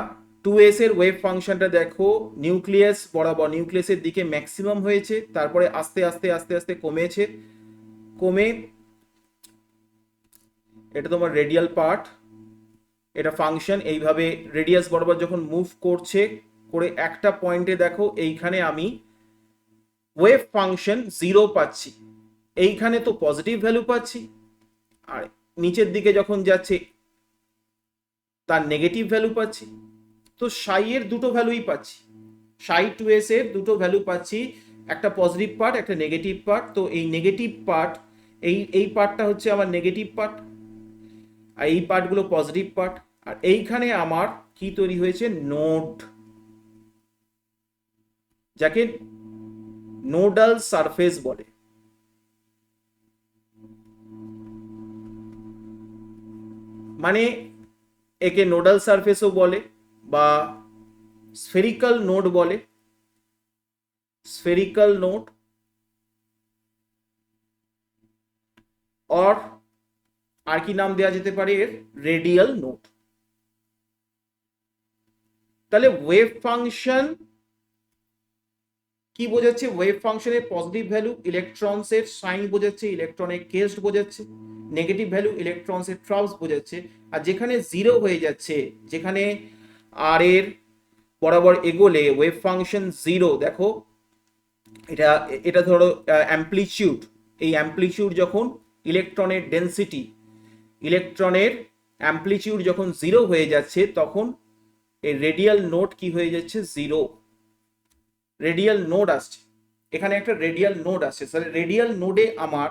2s এর ওয়েভ ফাংশনটা দেখো নিউক্লিয়াস বরাবর, নিউক্লিয়াসের দিকে ম্যাক্সিমাম হয়েছে, তারপরে আস্তে আস্তে আস্তে আস্তে কমেছে, কমে এটা তোমার রেডিয়াল পার্ট, এটা ফাংশন এইভাবে রেডিয়াস বরাবর যখন মুভ করছে, করে একটা পয়েন্টে দেখো এইখানে আমি ওয়েভ ফাংশন 0 পাচ্ছি, এইখানে তো পজিটিভ ভ্যালু পাচ্ছি, আর নিচের দিকে যখন যাচ্ছে তার নেগেটিভ ভ্যালু পাচ্ছি। তো সাই এর দুটো ভ্যালুই পাচ্ছি, সাই 2s এর দুটো ভ্যালু পাচ্ছি, একটা পজিটিভ পার্ট, একটা নেগেটিভ পার্ট। তো এই নেগেটিভ পার্ট, এই পার্টটা হচ্ছে আমার নেগেটিভ পার্ট, আর এই পার্টগুলো পজিটিভ পার্ট। আর এইখানে আমার কি তৈরি হয়েছে? নোড, যাকে নোডাল সারফেস বলে। মানে একে নোডাল সারফেসও বলে বা স্ফেরিক্যাল নোড বলে, স্ফেরিক্যাল নোড, আর কি নাম দেওয়া যেতে পারে এর? Radial node. তাহলে ওয়েভ ফাংশন কি বোঝাচ্ছে? ওয়েভ ফাংশনের পজিটিভ ভ্যালু ইলেকট্রনস এর সাইন বোঝাচ্ছে, ইলেকট্রনের কেস্ট বোঝাচ্ছে, নেগেটিভ ভ্যালু ইলেকট্রনস এর ট্রাউস বোঝাচ্ছে। আর যেখানে জিরো হয়ে যাচ্ছে, যেখানে আর এর বরাবর এগোলে ওয়েভ ফাংশন জিরো, দেখো এটা এটা ধরো অ্যাম্পলিটিউড, এই অ্যাম্পলিটিউড যখন ইলেকট্রনের ডেন্সিটি, ইলেকট্রনের অ্যাম্পলিটিউড যখন 0 হয়ে যাচ্ছে তখন এই রেডিয়াল নোড কি হয়ে যাচ্ছে 0, রেডিয়াল নোড আসছে, এখানে একটা রেডিয়াল নোড আসছে, তাহলে রেডিয়াল নোডে আমার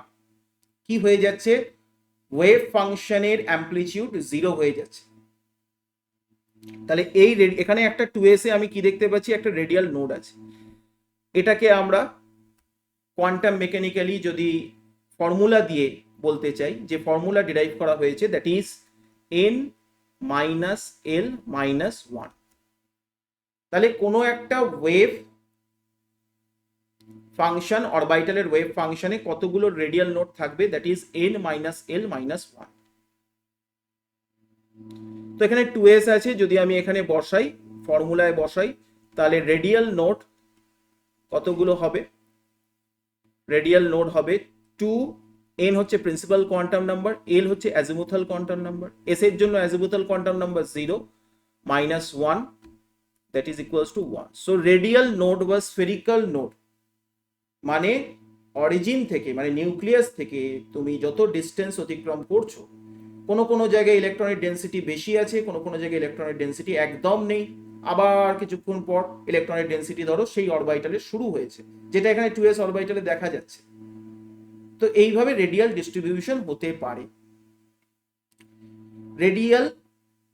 কি হয়ে যাচ্ছে, ওয়েভ ফাংশনের অ্যাম্পলিটিউড 0 হয়ে যাচ্ছে। তাহলে এই এখানে একটা 2s এ আমি কি দেখতে পাচ্ছি, একটা রেডিয়াল নোড আছে। এটাকে আমরা কোয়ান্টাম মেকানিক্যালি যদি ফর্মুলা দিয়ে বলতে চাই, যে ফর্মুলা ডিরাইভ করা হয়েছে, that is n minus L minus 1। তাহলে কোনো একটা ওয়েভ ফাংশন, অরবিটালের ওয়েভ ফাংশনে কতগুলো রেডিয়াল নোড থাকবে, that is n minus L minus 1। তো এখানে 2s আছে, যদি আমি এখানে বসাই, ফর্মুলায় বসাই, তাহলে রেডিয়াল নোড কতগুলো হবে, রেডিয়াল নোড হবে 2, n হচ্ছে প্রিন্সিপাল কোয়ান্টাম নাম্বার, l হচ্ছে অ্যাজিমুথাল কোয়ান্টাম নাম্বার, s এর জন্য azimuthal quantum number 0 minus 1, that is equals to 1. So radial node was spherical node, মানে অরিজিন থেকে, মানে নিউক্লিয়াস থেকে তুমি যত ডিস্টেন্স অতিক্রম করছো, কোনো জায়গায় ইলেকট্রনের ডেন্সিটি বেশি আছে, কোনো জায়গায় ইলেকট্রনের ডেন্সিটি একদম নেই, আবার কিছুক্ষণ পর ইলেকট্রনের ডেন্সিটি ধরো সেই অরবিটালে শুরু হয়েছে, যেটা এখানে 2s অরবিটালে দেখা যাচ্ছে। তো এইভাবে রেডিয়াল ডিস্ট্রিবিউশন হতে পারে। রেডিয়াল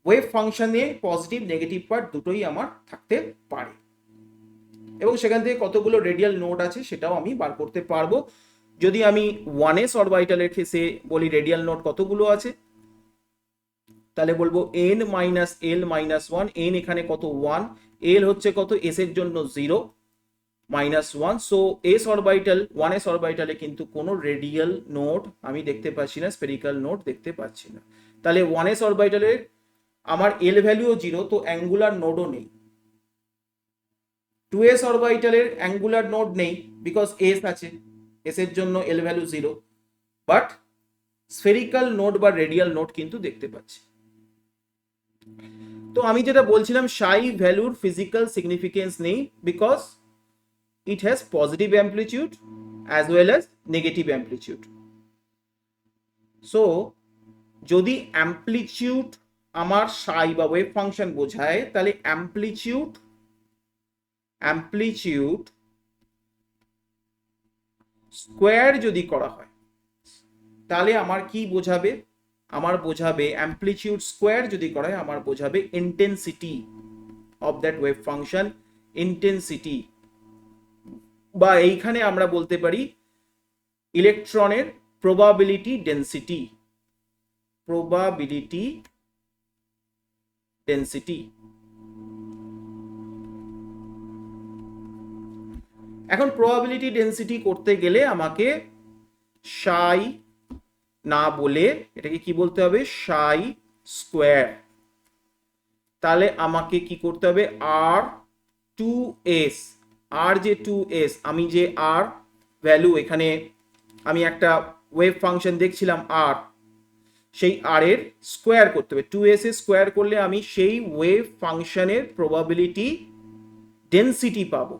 ওয়েভ ফাংশনে পজিটিভ নেগেটিভ পার্ট দুটোই আমার থাকতে পারে, এবং সেখান থেকে কতগুলো রেডিয়াল নোড আছে সেটাও আমি বার করতে পারবো। যদি আমি 1s অরবিটালের কেসে বলি রেডিয়াল নোড কতগুলো আছে, তাহলে বলবো n minus L minus 1, n এখানে কত 1, l হচ্ছে কত, s এর জন্য 0 minus 1। So s orbital, 1s অরবিটালে কিন্তু কোনো রেডিয়াল নোড আমি দেখতে পাচ্ছি না, স্ফেরিক্যাল নোড দেখতে পাচ্ছি না। তাহলে 1s অরবিটালে আমার l ভ্যালুও 0, তো অ্যাঙ্গুলার নোডও নেই। 2s অরবিটালের অ্যাঙ্গুলার নোড নেই, বিকজ s আছে, s এর জন্য l value 0, but spherical node বা রেডিয়াল নোড কিন্তু দেখতে পাচ্ছি। তো আমি যেটা বলছিলাম, সাই ভ্যালুর ফিজিক্যাল সিগনিফিকেন্স নেই, because it has positive amplitude as well as negative amplitude. So যদি অ্যাম্পলিটিউড আমার সাই বা ওয়েভ ফাংশন বোঝায়, তাহলে অ্যাম্পলিটিউড স্কোয়ার যদি করা হয়, তাহলে আমার কি বোঝাবে, আমার বোঝাবে অ্যাম্পলিটিউড স্কোয়ার যদি করা হয়, আমার বোঝাবে intensity of that wave function, intensity, বা এইখানে আমরা বলতে পারি ইলেকট্রনের প্রবাবিলিটি ডেন্সিটি, প্রবাবিলিটি ডেন্সিটি। এখন প্রবাবিলিটি ডেন্সিটি করতে গেলে আমাকে সাই না বলে এটাকে কি বলতে হবে, সাই স্কোয়ার। তাহলে আমাকে কি করতে হবে, আর 2s, আর যে 2s, আমি যে আর ভ্যালু এখানে আমি একটা ওয়েভ ফাংশন দেখছিলাম আর, সেই আর এর স্কোয়ার করতে হবে। 2s এর স্কোয়ার করলে আমি সেই ওয়েভ ফাংশনের প্রবাবিলিটি ডেন্সিটি পাবো,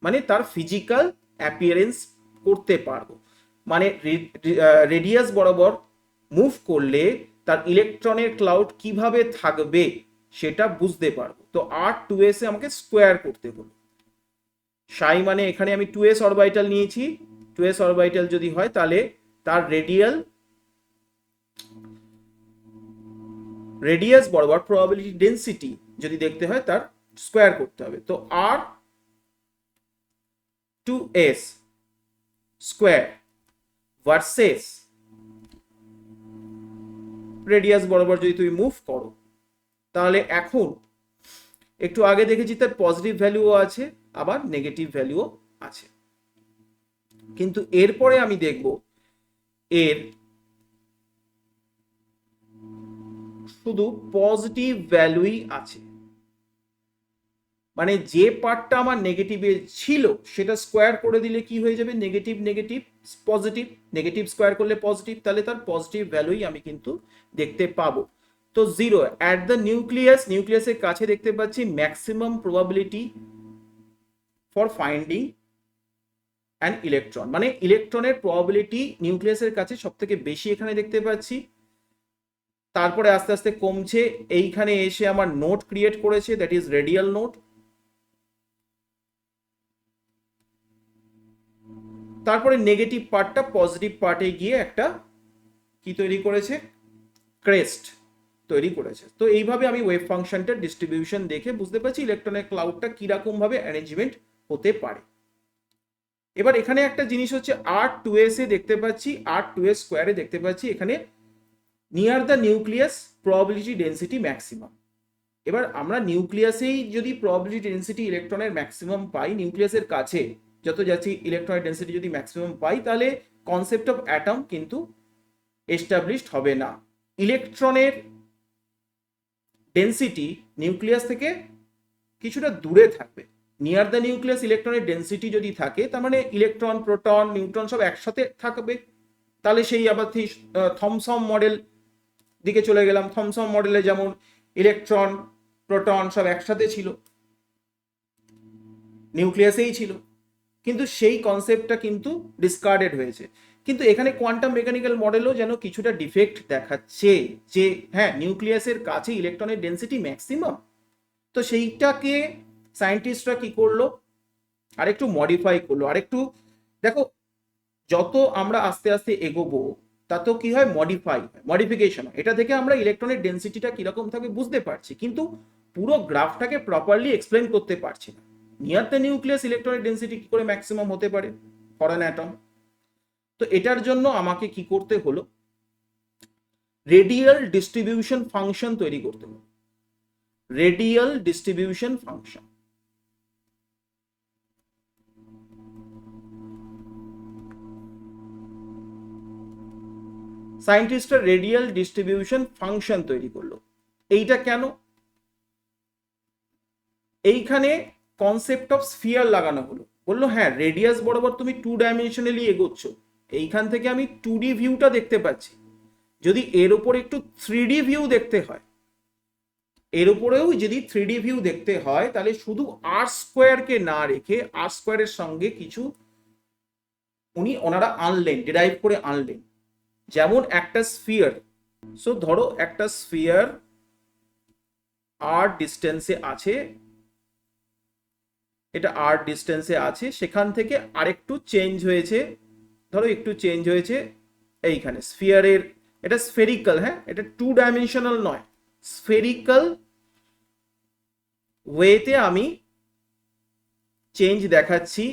মানে তার ফিজিক্যাল অ্যাপিয়ারেন্স করতে পারবো, মানে রেডিয়াস বরাবর মুভ করলে তার ইলেকট্রনের ক্লাউড কিভাবে থাকবে সেটা বুঝতে পারবো। তো আর 2s এ আমাকে স্কোয়ার করতে হলো। সাই মানে এখানে আমি 2s অরবিটাল নিয়েছি, 2s অরবিটাল যদি হয় তাহলে তার রেডিয়াস বরাবর প্রবাবিলিটি ডেন্সিটি যদি দেখতে হয় তার স্কোয়ার করতে হবে। তো আর 2s স্কোয়ার ভার্সেস রেডিয়াস বরাবর যদি তুমি মুভ করো, তাহলে এখন একটু আগে দেখেছি তার পজিটিভ ভ্যালুও আছে, আবার নেগেটিভ ভ্যালুও আছে, কিন্তু এরপরে আমি দেখব এর শুধু পজিটিভ ভ্যালুই আছে, মানে যে পার্টটা আমার নেগেটিভে ছিল সেটা স্কোয়ার করে দিলে কি হয়ে যাবে, negative negative positive, negative square করলে পজিটিভ, তাহলে তার পজিটিভ ভ্যালুই আমি কিন্তু দেখতে পাবো। তো 0 অ্যাট দ্য নিউক্লিয়াসের কাছে দেখতে পাচ্ছি maximum probability for finding an electron, মানে ইলেকট্রনের প্রবাবিলিটি নিউক্লিয়াসের কাছে সব থেকে বেশি এখানে দেখতে পাচ্ছি। তারপরে আস্তে আস্তে কমছে, এইখানে এসে আমার নোট ক্রিয়েট করেছে, দ্যাট ইজ রেডিয়াল নোট। তারপরে নেগেটিভ পার্টটা পজিটিভ পার্টে গিয়ে একটা কি তৈরি করেছে, ক্রেস্ট তৈরি করেছে। তো এইভাবে আমি ওয়েভ ফাংশনটার ডিস্ট্রিবিউশন দেখে বুঝতে পারছি ইলেকট্রনের ক্লাউডটা কিরকম ভাবে অ্যারেঞ্জমেন্ট হতে পারে। এবার এখানে একটা জিনিস হচ্ছে R2s এ দেখতে পাচ্ছি, R2s স্কোয়ারে দেখতে পাচ্ছি এখানে near the nucleus probability density maximum. এবার আমরা নিউক্লিয়াসেই যদি প্রবাবিলিটি ডেন্সিটি ইলেকট্রনের ম্যাক্সিমাম পাই, নিউক্লিয়াসের কাছে যত যাচ্ছি ইলেকট্রনের ডেন্সিটি যদি ম্যাক্সিমাম পাই, তাহলে কনসেপ্ট অফ অ্যাটম কিন্তু এস্টাবলিশড হবে না। ইলেকট্রনের ডেন্সিটি নিউক্লিয়াস থেকে কিছুটা দূরে থাকবে। নিয়ার দ্য নিউক্লিয়াস ইলেকট্রনের ডেন্সিটি যদি থাকে, তার মানে ইলেকট্রন, প্রোটন, নিউট্রন সব একসাথে থাকবে। তাহলে সেই আবার থমসন মডেল দিকে চলে গেলাম। থমসন মডেলে যেমন ইলেকট্রন, প্রোটন সব একসাথে ছিল, নিউক্লিয়াসেই ছিল, কিন্তু সেই কনসেপ্টটা কিন্তু ডিসকার্ডেড হয়েছে। কিন্তু এখানে কোয়ান্টাম মেকানিক্যাল মডেলও যেন কিছুটা ডিফেক্ট দেখাচ্ছে যে হ্যাঁ, নিউক্লিয়াসের কাছে ইলেকট্রনের ডেন্সিটি ম্যাক্সিমাম। তো সেইটাকে সায়েন্টিস্টরা কি করলো, আরেকটু মডিফাই করলো, আরেকটু দেখো, যত আমরা আস্তে আস্তে এগোবো তত কি হয়, মডিফিকেশন। এটা থেকে আমরা ইলেকট্রনের ডেন্সিটিটা কিরকম থাকে বুঝতে পারছি, কিন্তু পুরো গ্রাফটাকে প্রপারলি এক্সপ্লেন করতে পারছি না। নিয়ার দ্য নিউক্লিয়াস ইলেকট্রনের ডেন্সিটি কি করে ম্যাক্সিমাম হতে পারে ফর অ্যান অ্যাটম? তো এটার জন্য আমাকে কি করতে হলো, রেডিয়াল ডিস্ট্রিবিউশন ফাংশন তৈরি করতে হলো। রেডিয়াল ডিস্ট্রিবিউশন ফাংশন, সায়েন্টিস্টরা রেডিয়াল ডিস্ট্রিবিউশন ফাংশন তৈরি করলো। এইটা কেন? এইখানে কনসেপ্ট অফ স্ফিয়ার লাগানো হলো। বললো হ্যাঁ, রেডিয়াস বরাবর তুমি 2 ডাইমেনশনালি এগোচ্ছ, এইখান থেকে আমি 2D ভিউটা দেখতে পাচ্ছি। যদি এর উপর একটু 3D ভিউ দেখতে হয়, এর উপরেও যদি 3D ভিউ দেখতে হয়, তাহলে শুধু আর স্কোয়ারকে না রেখে আর স্কোয়ারের সঙ্গে কিছু ওনারা আনলেন, ডিরাইভ করে আনলেন। যেমন একটা স্ফিয়ার, সো ধরো একটা স্ফিয়ার আর ডিস্টেন্সে আছে, এটা আর ডিস্টেন্সে আছে, সেখান থেকে আরেকটু চেঞ্জ হয়েছে, ধরো একটু চেঞ্জ হয়েছে এইখানে স্ফিয়ারের, এটা স্ফেরিক্যাল, হ্যাঁ, এটা 2 ডাইমেনশনাল নয়, স্ফেরিক্যাল ওয়েতে আমি চেঞ্জ দেখাচ্ছি,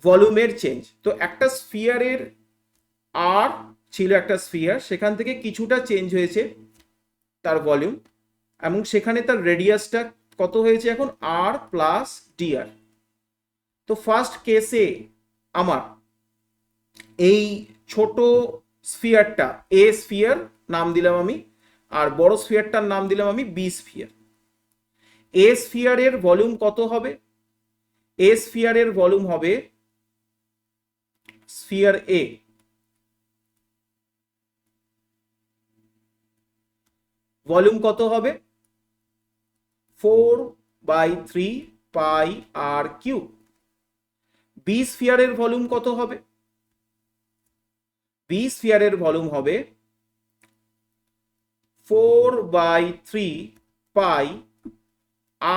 ভলিউমের চেঞ্জ। তো একটা স্ফিয়ারের আর ছিল একটা স্ফিয়ার, সেখান থেকে কিছুটা চেঞ্জ হয়েছে তার ভলিউম, এবং সেখানে তার রেডিয়াসটা কত হয়েছে এখন, আর প্লাস ডিআর। তো ফার্স্ট কেসে আমার এই ছোট স্ফিয়ারটা এ স্ফিয়ার নাম দিলাম আমি, আর বড় স্ফিয়ারটার নাম দিলাম আমি বি স্ফিয়ার। এ স্ফিয়ারের ভলিউম কত হবে, এ স্ফিয়ারের ভলিউম হবে, স্ফিয়ার এ ভলিউম কত হবে, 4/3 pi r cube. B স্ফিয়ারের volume কত হবে, বি স্ফিয়ারের ভলিউম হবে 4/3 পাই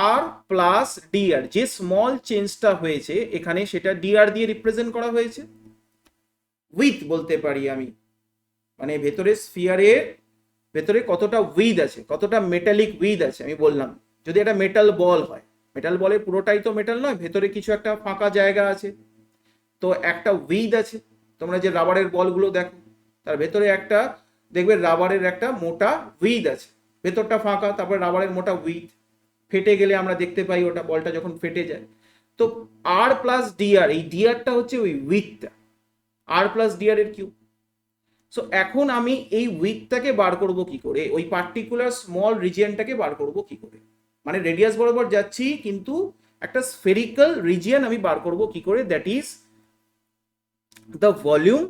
আর প্লাস ডিআর। যে স্মল চেঞ্জটা হয়েছে এখানে সেটা ডিআর দিয়ে রিপ্রেজেন্ট করা হয়েছে। উইথ বলতে পারি আমি, মানে ভেতরে স্ফিয়ারের ভেতরে কতটা উইথ আছে, কতটা মেটালিক উইথ আছে আমি বললাম। যদি এটা মেটাল বল হয়, মেটাল বলের পুরোটাই তো মেটাল নয়, ভেতরে কিছু একটা ফাঁকা জায়গা আছে, তো একটা উইথ আছে। তোমরা যে রাবারের বলগুলো দেখো, তার ভেতরে একটা দেখবে রাবারের একটা মোটা উইথ আছে, ভেতরটা ফাঁকা, তারপরে রাবারের মোটা উইথ। ফেটে গেলে আমরা দেখতে পাই ওটা, বলটা যখন ফেটে যায়। তো আর প্লাস ডিআর, এই ডিআরটা হচ্ছে ওই উইথটা, আর প্লাস ডিআর এর কিউব। সো এখন আমি এই উইথটাকে বার করব কি করে, ওই পার্টিকুলার স্মল রিজিয়নটাকে বার করব কি করে, মানে রেডিয়াস বরাবর যাচ্ছি কিন্তু একটা স্ফেরিক্যাল রিজিয়ন আমি বার করব কি করে, that is the volume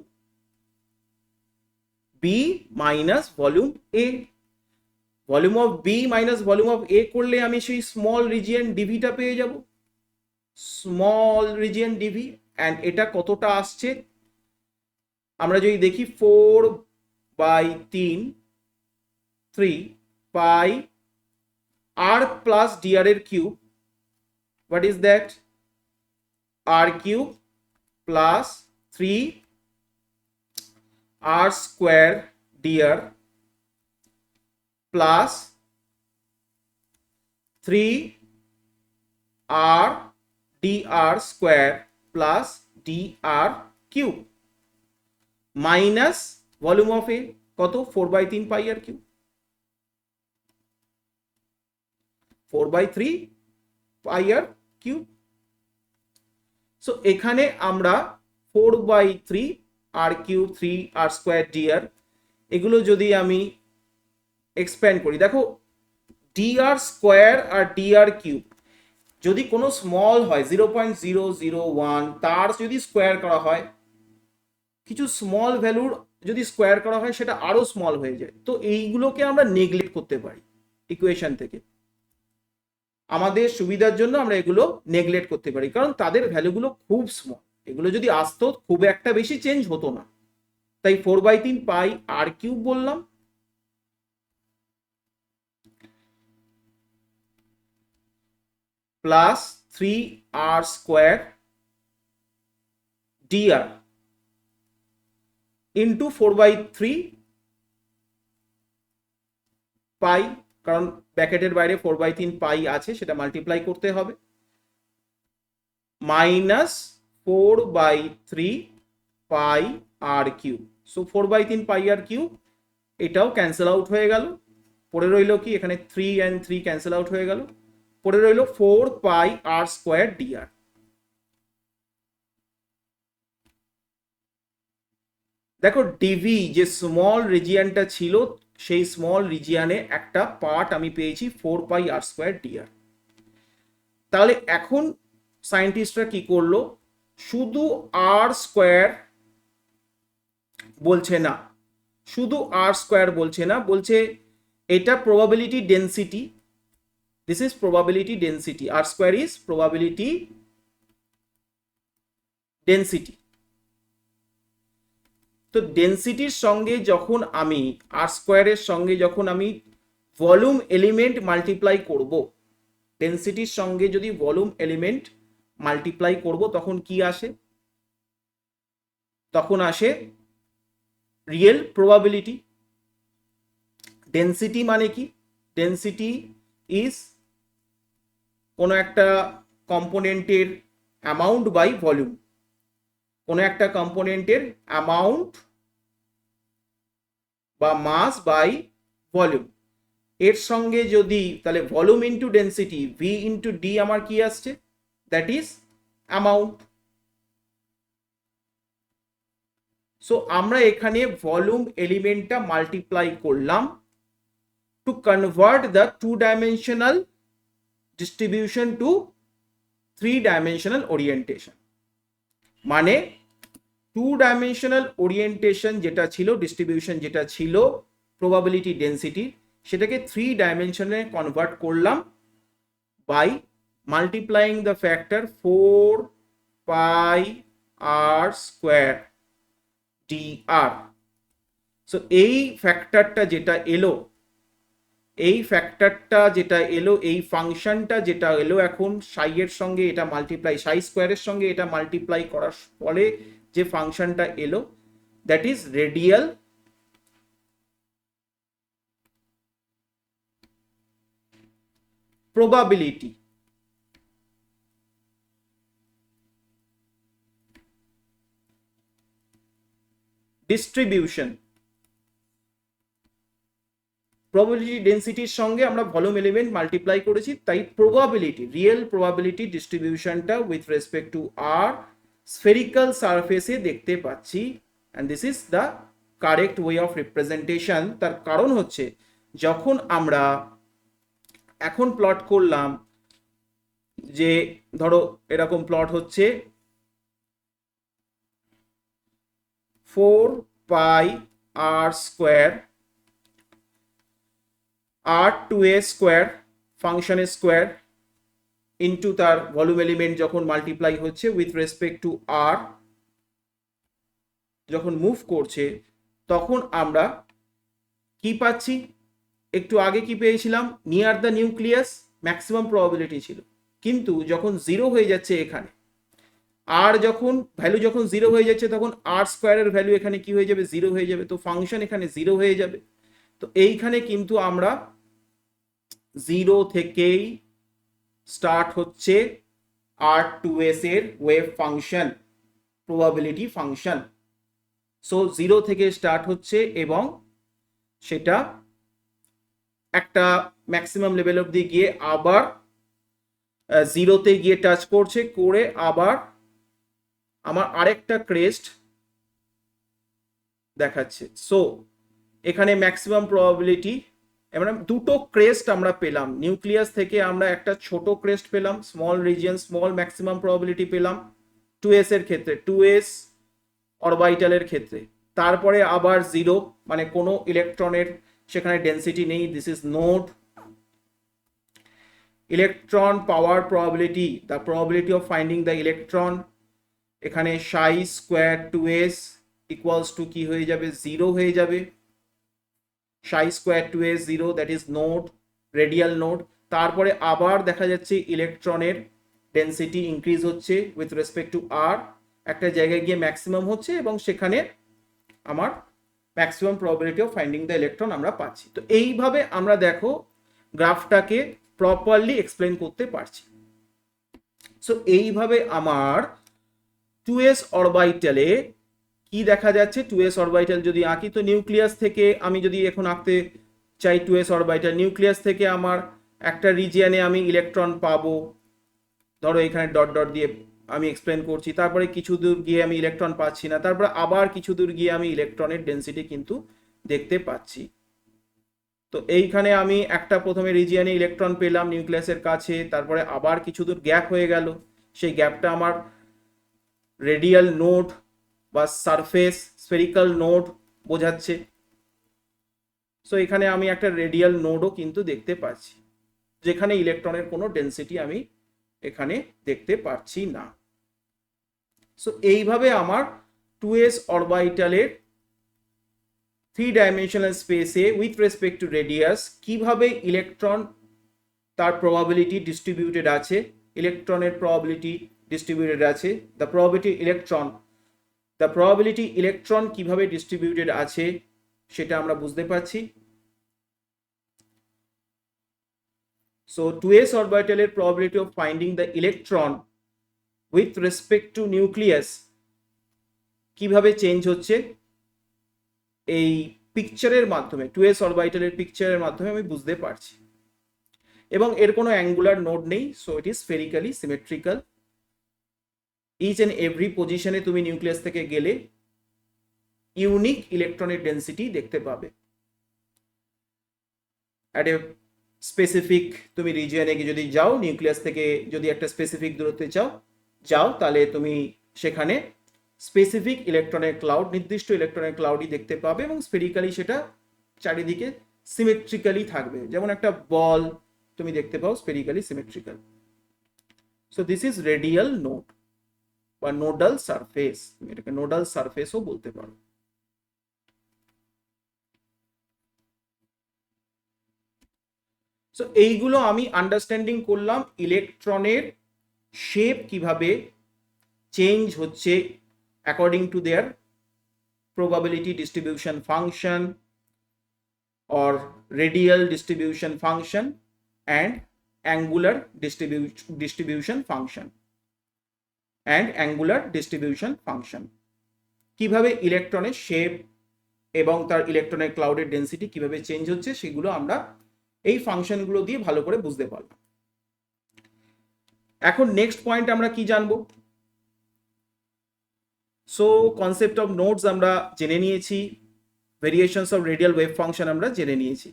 B minus volume A. Volume of B minus volume of A করলে আমি সেই স্মল রিজিয়ন ডিভিটা পেয়ে যাব, স্মল রিজিয়ন ডিভি। অ্যান্ড এটা কতটা আসছে আমরা যদি দেখি, by 3 3 pi r plus dr এর cube, what is that, r cube plus 3 r square dr plus 3 r dr square plus dr cube minus volume of A কত 4/3 pi r cube, 4/3 pi r cube. So এখানে আমরা 4/3 r cube 3 r square dr এগুলো যদি আমি expand করি, দেখো dr square আর dr cube যদি কোনো স্মল হয় 0.001 তার যদি স্কোয়ার করা হয়, কিছু স্মল ভ্যালুর যদি স্কোয়ার করা হয় সেটা আরো স্মল হয়ে যায়। তো এইগুলোকে আমরা নেগলেক্ট করতে পারি ইকুয়েশন থেকে, আমাদের সুবিধার জন্য আমরা এগুলো নেগলেক্ট করতে পারি, কারণ তাদের ভ্যালুগুলো খুব স্মল। এগুলো যদি আসতো খুব একটা বেশি চেঞ্জ হতো না, তাই 4/3 পাই আর কিউব বললাম plus 3 r square dr into 4/3 পাই, কারণ ব্র্যাকেটের বাইরে 4/3 পাই আছে সেটা মাল্টিপ্লাই করতে হবে, minus 4/3 pi r cube. So 4/3 pi r cube এটাও ক্যান্সেল আউট হয়ে গেল, পড়ে রইল কি এখানে 3 and 3 ক্যান্সেল আউট হয়ে গেল, পড়ে রইল 4 পাই আর স্কোয়ার dr। দেখো ডিভি যে স্মল রিজিয়ানটা ছিল সেই স্মল রিজিয়ানে একটা পার্ট আমি পেয়েছি 4 পাই আর স্কোয়ার dr। তাহলে এখন সায়েন্টিস্টরা কি করলো, শুধু আর স্কোয়ার বলছে না, শুধু আর স্কোয়ার বলছে না, বলছে এটা probability density, this is probability density, r square is probability density. তো ডেন্সিটির সঙ্গে যখন আমি আর স্কোয়ারের সঙ্গে যখন আমি ভলিউম এলিমেন্ট মাল্টিপ্লাই করব, ডেন্সিটির সঙ্গে যদি ভলিউম এলিমেন্ট মাল্টিপ্লাই করব তখন কি আসে, তখন আসে রিয়েল প্রবাবিলিটি। ডেন্সিটি মানে কি, ডেন্সিটি ইজ কোনো একটা কম্পোনেন্টের অ্যামাউন্ট বাই ভলিউম, কোনো একটা কম্পোনেন্টের অ্যামাউন্ট বা মাস বাই ভলিউম, এর সঙ্গে যদি তাহলে volume into density v into d আমার কি আসছে, দ্যাট ইজ অ্যামাউন্ট। সো আমরা এখানে ভলিউম এলিমেন্টটা মাল্টিপ্লাই করলাম to convert the 2-dimensional distribution to 3-dimensional orientation. মানে 2-dimensional ওরিয়েন্টেশন যেটা ছিল, ডিস্ট্রিবিউশন যেটা ছিল প্রবাবিলিটি ডেন্সিটি, সেটাকে 3-dimensional কনভার্ট করলাম by multiplying the factor 4 pi r square dr। So এই ফ্যাক্টরটা যেটা এলো, এই ফ্যাক্টরটা যেটা এলো, এই ফাংশনটা যেটা এলো, এখন সাই এর সঙ্গে এটা মাল্টিপ্লাই, সাই স্কোয়ারের সঙ্গে এটা মাল্টিপ্লাই করার ফলে যে ফাংশনটা এলো, that is radial probability. Distribution, probability ডেন্সিটির সঙ্গে আমরা ভলিউম এলিমেন্ট মাল্টিপ্লাই করেছি, তাই প্রবাবিলিটি, রিয়েল প্রবাবিলিটি ডিস্ট্রিবিউশনটা with respect to r spherical সারফেসে দেখতে পাচ্ছি, and this is the correct way of representation. তার কারণ হচ্ছে যখন আমরা এখন প্লট করলাম, যে ধরো এরকম প্লট হচ্ছে 4 pi r square r2a square ফাংশনের স্কোয়ার ইন্টু তার ভলিউম এলিমেন্ট যখন মাল্টিপ্লাই হচ্ছে উইথ রেসপেক্ট টু আর, যখন মুভ করছে তখন আমরা কি পাচ্ছি, একটু আগে কি পেয়েছিলাম, near the nucleus maximum probability ছিল, কিন্তু যখন জিরো হয়ে যাচ্ছে এখানে, আর যখন ভ্যালু যখন জিরো হয়ে যাচ্ছে তখন আর স্কোয়ারের ভ্যালু এখানে কি হয়ে যাবে, জিরো হয়ে যাবে, তো ফাংশন এখানে জিরো হয়ে যাবে। তো এইখানে কিন্তু আমরা জিরো থেকেই স্টার্ট হচ্ছে আর টু এস এর wave function, probability function. So zero থেকে স্টার্ট হচ্ছে এবং সেটা একটা ম্যাক্সিমাম লেভেল অব্দি গিয়ে আবার জিরোতে গিয়ে টাচ করছে, করে আবার আমার আরেকটা ক্রেস্ট দেখাচ্ছে। সো এখানে ম্যাক্সিমাম প্রবাবিলিটি, মানে দুটো ক্রেস্ট আমরা পেলাম, নিউক্লিয়াস থেকে আমরা একটা ছোট ক্রেস্ট পেলাম, small region, small maximum probability পেলাম টু এস এর ক্ষেত্রে, টু এস অরবাইটালের ক্ষেত্রে। তারপরে আবার জিরো, মানে কোনো ইলেকট্রনের সেখানে ডেন্সিটি নেই, দিস ইজ নোড। ইলেকট্রন পাওয়ার probability, the probability of finding the electron, এখানে psi square two s equals to কি হয়ে যাবে, জিরো হয়ে যাবে। Psi square two s zero, that is node, radial node. তারপরে আবার দেখা যাচ্ছে ইলেকট্রনের ডেন্সিটি ইনক্রিজ হচ্ছে উইথ রেসপেক্ট টু আর, একটা জায়গায় গিয়ে ম্যাক্সিমাম হচ্ছে এবং সেখানে আমার maximum probability of finding the electron আমরা পাচ্ছি। তো এইভাবে আমরা দেখো গ্রাফটাকে প্রপারলি এক্সপ্লেন করতে পারছি। সো এইভাবে আমার টু এস অরবাইটালে কি দেখা যাচ্ছে, টু এস অরবাইটাল যদি আঁকি, তো নিউক্লিয়াস থেকে আমি যদি এখন আঁকতে চাই টু এস অরবাইটাল, নিউক্লিয়াস থেকে আমার একটা রিজিয়নে আমি ইলেকট্রন পাবো, ধরো এখানে ডট ডট দিয়ে আমি এক্সপ্লেন করছি, তারপরে কিছু দূর গিয়ে আমি ইলেকট্রন পাচ্ছি না, তারপরে আবার কিছু দূর গিয়ে আমি ইলেকট্রনের ডেন্সিটি কিন্তু দেখতে পাচ্ছি। তো এইখানে আমি একটা প্রথমে রিজিয়নে ইলেকট্রন পেলাম নিউক্লিয়াসের কাছে, তারপরে আবার কিছু দূর গ্যাপ হয়ে গেল, সেই গ্যাপটা আমার রেডিয়াল নোড বা সারফেস স্ফেরিক্যাল নোড বোঝাচ্ছে। সো এখানে আমি একটা রেডিয়াল নোডও কিন্তু দেখতে পাচ্ছি, যেখানে ইলেকট্রনের কোনো ডেন্সিটি আমি এখানে দেখতে পাচ্ছি না। সো এইভাবে আমার টু এস অরবাইটালের থ্রি ডাইমেনশনাল স্পেসে উইথ রেসপেক্ট টু রেডিয়াস কিভাবে ইলেকট্রন তার প্রবাবিলিটি ডিস্ট্রিবিউটেড আছে, ইলেকট্রনের প্রবাবিলিটি ডিস্ট্রিবিউটেড আছে, দ্য প্রবাবিলিটি ইলেকট্রন কিভাবে ডিস্ট্রিবিউটেড আছে সেটা আমরা বুঝতে পারছি। সো 2s অরবিটালের probability of finding the electron with respect two nucleus কিভাবে চেঞ্জ হচ্ছে এই পিকচারের মাধ্যমে, 2s অরবিটালের পিকচারের মাধ্যমে আমি বুঝতে পারছি। এবং এর কোনো অ্যাঙ্গুলার নোড নেই, so it is spherically symmetrical. Each and every পজিশনে তুমি নিউক্লিয়াস থেকে গেলে ইউনিক ইলেকট্রনের ডেন্সিটি দেখতে পাবে। অ্যাট এ স্পেসিফিক তুমি রিজিয়নে যদি যাও, নিউক্লিয়াস থেকে যদি একটা স্পেসিফিক দূরত্বে যাও তাহলে তুমি সেখানে স্পেসিফিক ইলেকট্রনের ক্লাউড, নির্দিষ্ট ইলেকট্রনের ক্লাউডই দেখতে পাবে এবং স্ফেরিক্যালি সেটা চারিদিকে সিমেট্রিক্যালি থাকবে, যেমন একটা বল তুমি দেখতে পাও spherically symmetrical. So this is radial node বা নোডাল সারফেস, তুমি এটাকে নোডাল সারফেসও বলতে পারো। সো এইগুলো আমি আন্ডারস্ট্যান্ডিং করলাম ইলেকট্রনের শেপ কিভাবে চেঞ্জ হচ্ছে according to their probability distribution function or radial distribution function and angular distribution function কিভাবে ইলেকট্রনের শেপ এবং তার ইলেকট্রনের ক্লাউডের ডেন্সিটি কিভাবে চেঞ্জ হচ্ছে সেগুলো আমরা এই ফাংশনগুলো দিয়ে ভালো করে বুঝতে পারলাম। এখন নেক্সট পয়েন্ট আমরা কি জানবো? সো কনসেপ্ট অফ নোডস আমরা জেনে নিয়েছি, variations of radial wave function আমরা জেনে নিয়েছি।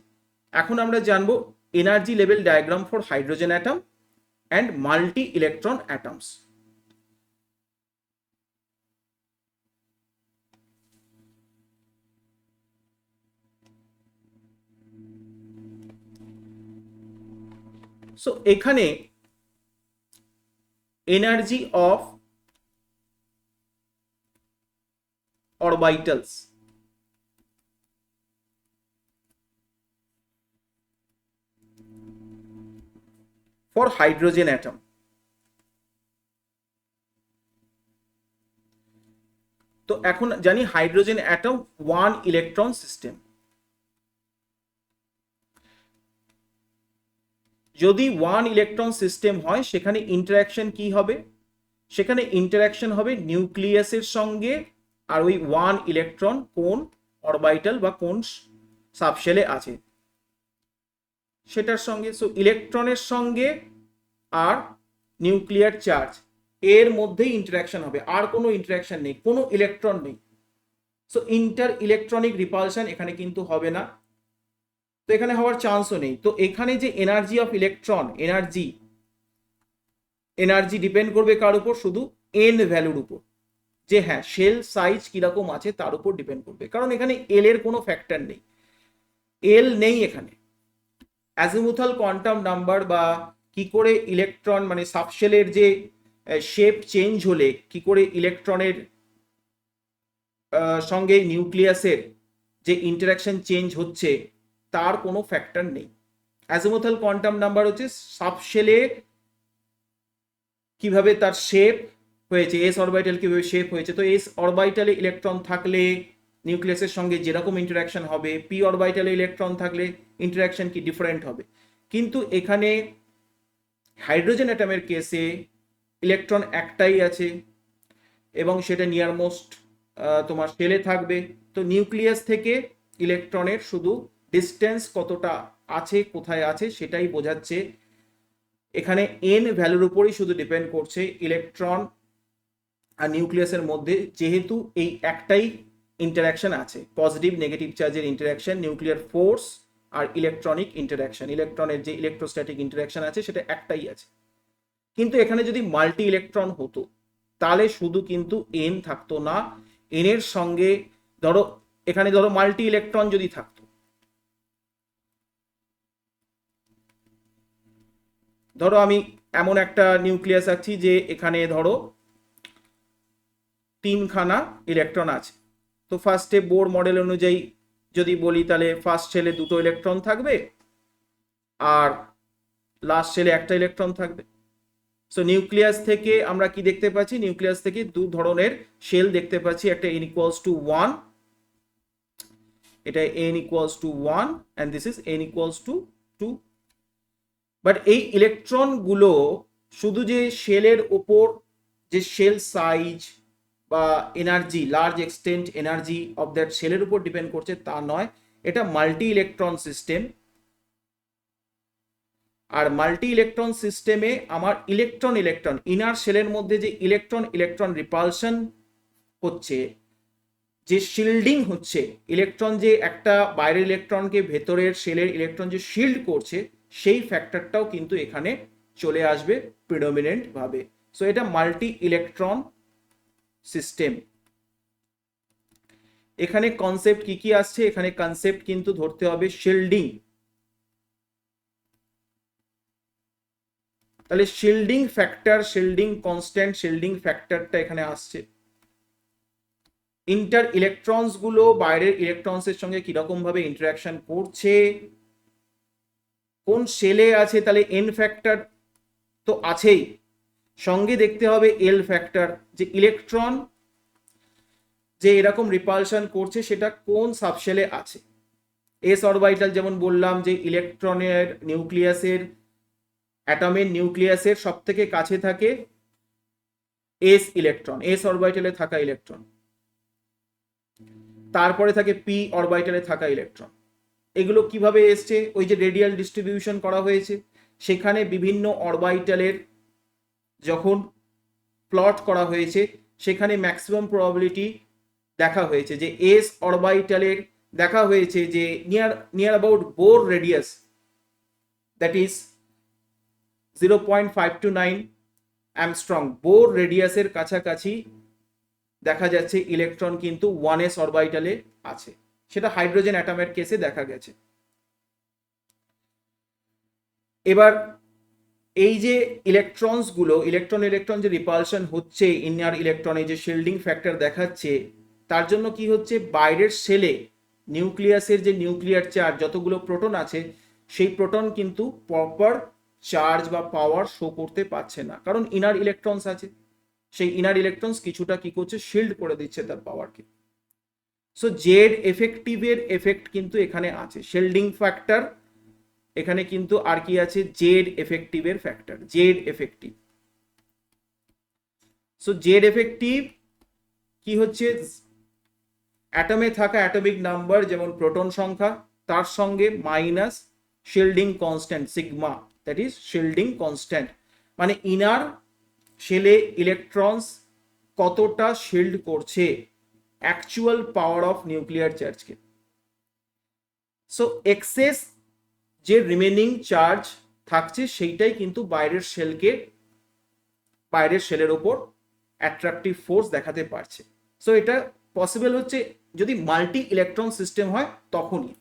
এখন আমরা জানবো energy level diagram for hydrogen atom and multi electron atoms. So এখানে energy of orbitals, for hydrogen atom. তো এখন জানি হাইড্রোজেন অ্যাটম 1 ইলেকট্রন সিস্টেম। যদি 1 ইলেকট্রন সিস্টেম হয় সেখানে ইন্টারাকশন কি হবে? সেখানে ইন্টারাকশন হবে নিউক্লিয়াসের সঙ্গে আর ওই 1 ইলেকট্রন কোন অরবিটাল বা কোন সাবশেলে আছে সেটার সঙ্গে। সো ইলেকট্রনের সঙ্গে আর নিউক্লিয়ার চার্জ এর মধ্যেই ইন্টারাকশন হবে, আর কোনো ইন্টারাকশন নেই, কোনো ইলেকট্রন নেই। সো ইন্টার ইলেকট্রনিক রিপালশন এখানে কিন্তু হবে না, তো এখানে হওয়ার চান্সও নেই। তো এখানে যে energy of electron, energy depend করবে কার উপর? শুধু এন ভ্যালুর উপর, যে হ্যাঁ শেল সাইজ কিরকম আছে তার উপর ডিপেন্ড করবে, কারণ এখানে এল এর কোনো ফ্যাক্টর নেই, এল নেই এখানে। অ্যাজিমুথাল কোয়ান্টাম নাম্বার বা কি করে ইলেকট্রন মানে সাবশেলের যে শেপ চেঞ্জ হলে কি করে ইলেকট্রনের সঙ্গে নিউক্লিয়াসের যে ইন্টারাকশন চেঞ্জ হচ্ছে তার কোনো ফ্যাক্টর নেই। অ্যাজিমুথাল কোয়ান্টাম নাম্বার হচ্ছে সাবশেলে কিভাবে তার শেপ হয়েছে, এস অরবিটাল কিভাবে শেপ হয়েছে। তো এস অরবিটালে ইলেকট্রন থাকলে নিউক্লিয়াসের সঙ্গে যেরকম ইন্টারাকশন হবে, পি অরবিটালে ইলেকট্রন থাকলে ইন্টারাকশন কি ডিফারেন্ট হবে। কিন্তু এখানে হাইড্রোজেন অ্যাটমের কেসে ইলেকট্রন একটাই আছে এবং সেটা নিয়ারমোস্ট তোমার শেলে থাকবে। তো নিউক্লিয়াস থেকে ইলেকট্রনের শুধু ডিস্টেন্স কতটা আছে, কোথায় আছে সেটাই বোঝাচ্ছে। এখানে এন ভ্যালুর উপরই শুধু ডিপেন্ড করছে ইলেকট্রন আর নিউক্লিয়াসের মধ্যে, যেহেতু এই একটাই ইন্টারাকশন আছে, পজিটিভ নেগেটিভ চার্জের ইন্টারাকশন, নিউক্লিয়ার ফোর্স আর ইলেকট্রনিক ইন্টারাকশন, ইলেকট্রনের যে ইলেকট্রোস্ট্যাটিক ইন্টারাকশন আছে সেটা একটাই আছে। কিন্তু এখানে যদি মাল্টি ইলেকট্রন হতো তাহলে শুধু কিন্তু এন থাকতো না, এন এর সঙ্গে ধরো এখানে ধরো মাল্টি ইলেকট্রন যদি থাকতো, ধরো আমি এমন একটা নিউক্লিয়াস আছি যে এখানে ধরো 3খানা ইলেকট্রন আছে। তো ফার্স্টে বোর মডেল অনুযায়ী যদি বলি তাহলে ফার্স্ট শেলে 2টো ইলেকট্রন থাকবে আর লাস্ট শেলে একটা ইলেকট্রন থাকবে। সো নিউক্লিয়াস থেকে আমরা কি দেখতে পাচ্ছি? নিউক্লিয়াস থেকে দু ধরনের শেল দেখতে পাচ্ছি, একটা n equals to 1, এটা n equals to 1 and this is n equals to 2। But এই ইলেকট্রন গুলো শুধু যে শেলের উপর যে শেল সাইজ বা energy, large extent energy of that শেলের উপর ডিপেন্ড করছে তা নয়, এটা মাল্টি ইলেকট্রন সিস্টেম। আর মাল্টি ইলেকট্রন সিস্টেমে আমার ইলেকট্রন ইনার শেলের মধ্যে যে ইলেকট্রন রিপালশন হচ্ছে, যে শিল্ডিং হচ্ছে, ইলেকট্রন যে একটা বাইরের ইলেকট্রনকে ভেতরের শেলের ইলেকট্রন যে শিল্ড করছে, সেই ফ্যাক্টরটাও কিন্তু এখানে চলে আসবে প্রিডমিনেন্ট ভাবে। সো এটা মাল্টি ইলেকট্রন সিস্টেম। এখানে কনসেপ্ট কি কি আসছে? এখানে কনসেপ্ট কিন্তু ধরতে হবে শিল্ডিং। তাহলে shielding factor, shielding constant, shielding ফ্যাক্টরটা এখানে আসছে। ইন্টার ইলেকট্রনস গুলো বাইরের ইলেকট্রনসের সঙ্গে কিরকম ভাবে ইন্টারাকশন করছে, কোন শেলে আছে, তাহলে এন ফ্যাক্টর তো আছেই, সঙ্গে দেখতে হবে এল ফ্যাক্টর, যে ইলেকট্রন যে এরকম রিপালশন করছে সেটা কোন সাবশেলে আছে। এস অরবিটাল যেমন বললাম যে ইলেকট্রনের নিউক্লিয়াসের, অ্যাটমের নিউক্লিয়াসের সব থেকে কাছে থাকে এস ইলেকট্রন, এস অরবিটালে থাকা ইলেকট্রন, তারপরে থাকে পি অরবিটালে থাকা ইলেকট্রন। এগুলো কিভাবে এসছে? ওই যে রেডিয়াল ডিস্ট্রিবিউশন করা হয়েছে, সেখানে বিভিন্ন অরবিটালের যখন প্লট করা হয়েছে সেখানে ম্যাক্সিমাম প্রবাবিলিটি দেখা হয়েছে যে এস অরবিটালের দেখা হয়েছে যে near about Bohr radius, that is 0.529 angstrom, Bohr রেডিয়াসের কাছাকাছি দেখা যাচ্ছে ইলেকট্রন কিন্তু 1s অরবিটালে আছে। সেটা হাইড্রোজেন অ্যাটমের কেসে দেখা গেছে। এবার এই যে ইলেকট্রনস গুলো, ইলেকট্রন যে রিপালশন হচ্ছে ইনার ইলেকট্রনে, যে শিল্ডিং ফ্যাক্টর দেখাচ্ছে, তার জন্য কি হচ্ছে, বাইরের শেলে নিউক্লিয়াসের যে নিউক্লিয়ার চার্জ যতগুলো প্রোটন আছে সেই প্রোটন কিন্তু প্রপার চার্জ বা পাওয়ার শো করতে পারছে না, কারণ ইনার ইলেকট্রনস আছে, সেই ইনার ইলেকট্রনস কিছুটা কি করছে, শিল্ড করে দিচ্ছে তার পাওয়ারকে। সো জেড এফেক্টিভের এফেক্ট কিন্তু এখানে আছে, শিল্ডিং ফ্যাক্টর এখানে কিন্তু আর কি আছে, জেড এফেক্টিভের factor, Z effective. So Z effective কি হচ্ছে, অ্যাটমে থাকা অ্যাটমিক নাম্বার যেমন প্রোটন সংখ্যা, তার সঙ্গে minus shielding constant sigma, that is shielding constant, মানে ইনার শেলে ইলেকট্রনস কতটা শিল্ড করছে অ্যাকচুয়াল পাওয়ার অফ নিউক্লিয়ার চার্জকে। সো এক্সেস যে রিমেনিং চার্জ থাকছে সেইটাই কিন্তু বাইরের শেলের ওপর অ্যাট্রাকটিভ ফোর্স দেখাতে পারছে। সো এটা পসিবল হচ্ছে যদি মাল্টি ইলেকট্রন সিস্টেম হয় তখনই।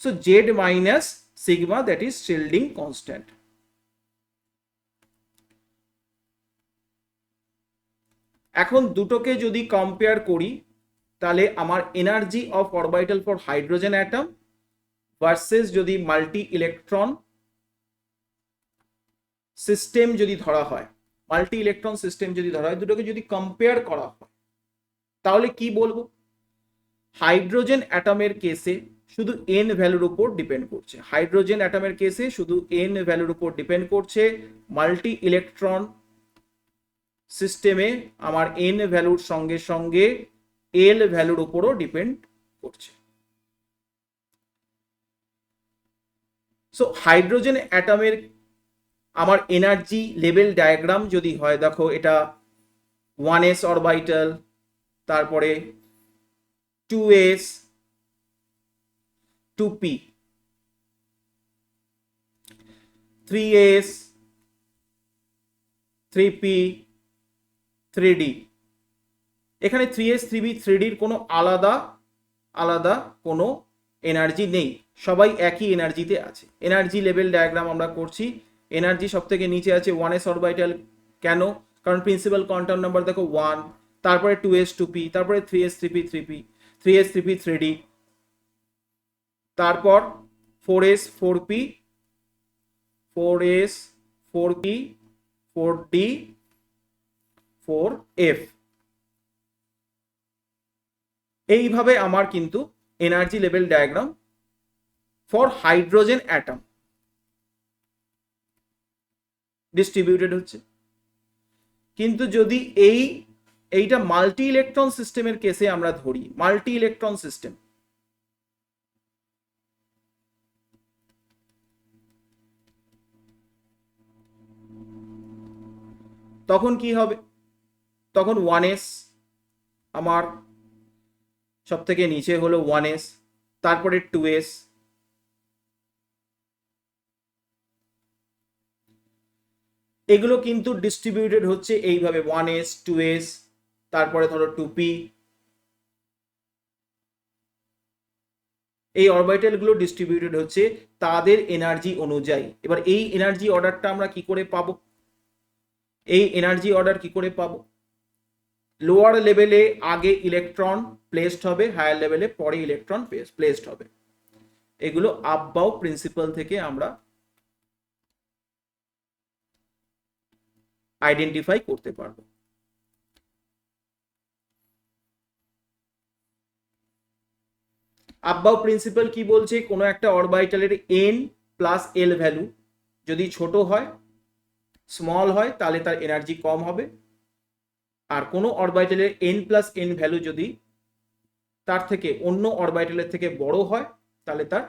So Z minus sigma, that is shielding constant. এখন দুটোকে যদি কম্পেয়ার করি তাহলে আমার energy of orbital for hydrogen atom versus যদি মাল্টি ইলেকট্রন সিস্টেম যদি ধরা হয়, মাল্টি ইলেকট্রন সিস্টেম যদি ধরা হয়, দুটোকে যদি কম্পেয়ার করা হয় তাহলে কি বলবো, হাইড্রোজেন অ্যাটমের কেসে শুধু এন ভ্যালুর উপর ডিপেন্ড করছে, হাইড্রোজেন অ্যাটমের কেসে শুধু এন ভ্যালুর উপর ডিপেন্ড করছে, মাল্টি ইলেকট্রন সিস্টেমে আমার এন ভ্যালুর সঙ্গে সঙ্গে এল ভ্যালুর উপরও ডিপেন্ড করছে। সো হাইড্রোজেন অ্যাটমের আমার এনার্জি লেভেল ডায়াগ্রাম যদি হয়, দেখো এটা 1s অরবিটাল, তারপরে 2s 2p 3s 3p 3d। এখানে 3s 3p 3d এর কোনো আলাদা কোনো এনার্জি নেই, সবাই একই এনার্জিতে আছে। এনার্জি লেভেল ডায়াগ্রাম আমরা করছি, এনার্জি সব থেকে নিচে আছে 1s অরবিটাল, কেন, কারণ প্রিন্সিপাল কোয়ান্টাম নাম্বার দেখো 1, তারপরে 2s 2p, তারপরে 3s 3p 3p 3s 3p 3d, তারপর 4s 4p 4s 4p 4d 4f। এইভাবে আমার কিন্তু energy level diagram for hydrogen atom distributed হচ্ছে। কিন্তু যদি এইটা মাল্টি ইলেকট্রন সিস্টেমের কেসে আমরা ধরি, মাল্টি ইলেকট্রন সিস্টেম, তখন কি হবে, তখন 1s আমার সব থেকে নিচে হলো 1s, তারপরে 2s, এগুলো কিন্তু ডিস্ট্রিবিউটেড হচ্ছে এইভাবে 1s 2s, তারপরে ধরো 2p, এই অরবিটাল গুলো ডিস্ট্রিবিউটেড হচ্ছে তাদের এনার্জি অনুযায়ী। এবার এই এনার্জি অর্ডারটা আমরা কি করে পাবো, এই এনার্জি অর্ডার কি করে পাবো, লোয়ার লেভেলে আগে ইলেকট্রন প্লেসড হবে, হায়ার লেভেলে পরে ইলেকট্রন প্লেসড হবে, এগুলো আপ বাউ প্রিন্সিপাল থেকে আমরা আইডেন্টিফাই করতে পারবো। আপ বাউ প্রিন্সিপাল কি বলছে, কোনো একটা অরবিটালের এন প্লাস এল ভ্যালু যদি ছোট হয়, স্মল হয়, তাহলে তার এনার্জি কম হবে, আর কোনো অরবিটালের এন প্লাস এন ভ্যালু যদি তার থেকে অন্য অরবিটালের থেকে বড় হয় তাহলে তার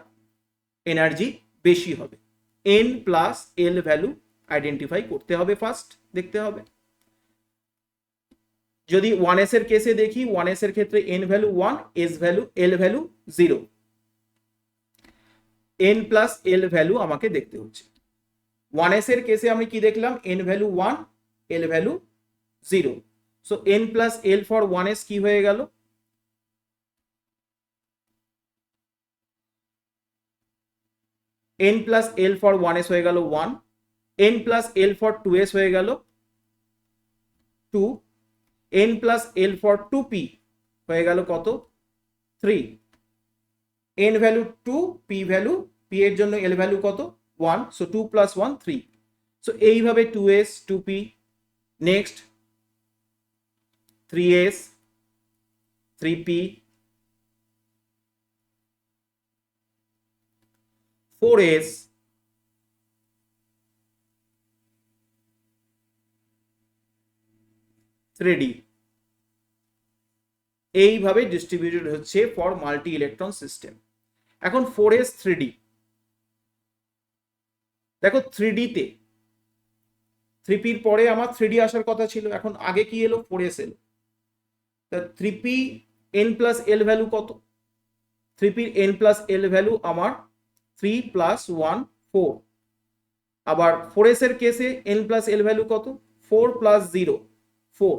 এনার্জি বেশি হবে। N plus L value identify করতে হবে, ফার্স্ট দেখতে হবে। যদি 1s এর কেসে দেখি, 1s এর ক্ষেত্রে n value 1, s value l value 0, n plus l value আমাকে দেখতে হচ্ছে। 1s এর কেসে আমি কি দেখলাম, n value 1, l value 0, so n plus l for 1s কি হয়ে গেল, n plus l for 1s হয়ে গেল 1, n plus l for 2s হয়ে গেল 2, n plus l for 2p হয়ে গেল কত, 3, n value 2, p value, p এর জন্য l ভ্যালু কত 1, so 2 plus 1 3, so এইভাবে 2s 2p, next 3s 3p, 4s 3d, এইভাবে ডিস্ট্রিবিউটেড হচ্ছে ফর মাল্টি ইলেকট্রন সিস্টেম। এখন 4s 3d, দেখো 3d তে 3p এর পরে আমার 3d আসার কথা ছিল, এখন আগে কি এলো 4s এলো, তা 3p n plus l value কত, 3p n plus l value আমার 3 প্লাস 1 4, আবার 4s এর কেসে n প্লাস l ভ্যালু কত 4 প্লাস 0 4,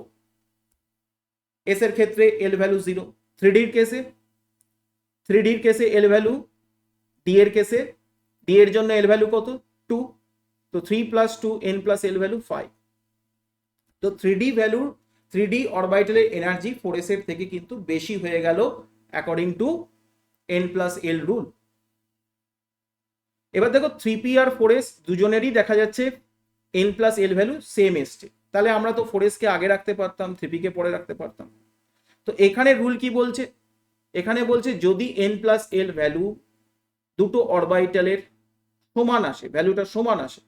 s এর ক্ষেত্রে l ভ্যালু 0, 3d এর কেসে 3d এর কেসে l ভ্যালু, d এর কেসে d এর জন্য l ভ্যালু কত 2, তো 3 plus 2 n plus l value 5, তো 3d ভ্যালুর 3d অরবিটালের এনার্জি 4s এর থেকে কিন্তু বেশি হয়ে গেল according to n plus l rule. এবার দেখো 3p আর 4s দুজনেরই দেখা যাচ্ছে n plus l value same এসছে, তাহলে আমরা তো 4s কে আগে রাখতে পারতাম, 3p কে পরে রাখতে পারতাম। তো এখানে রুল কি বলছে, এখানে বলছে যদি n প্লাস l ভ্যালু দুটো অরবিটালের সমান আসে, ভ্যালুটা সমান আসে,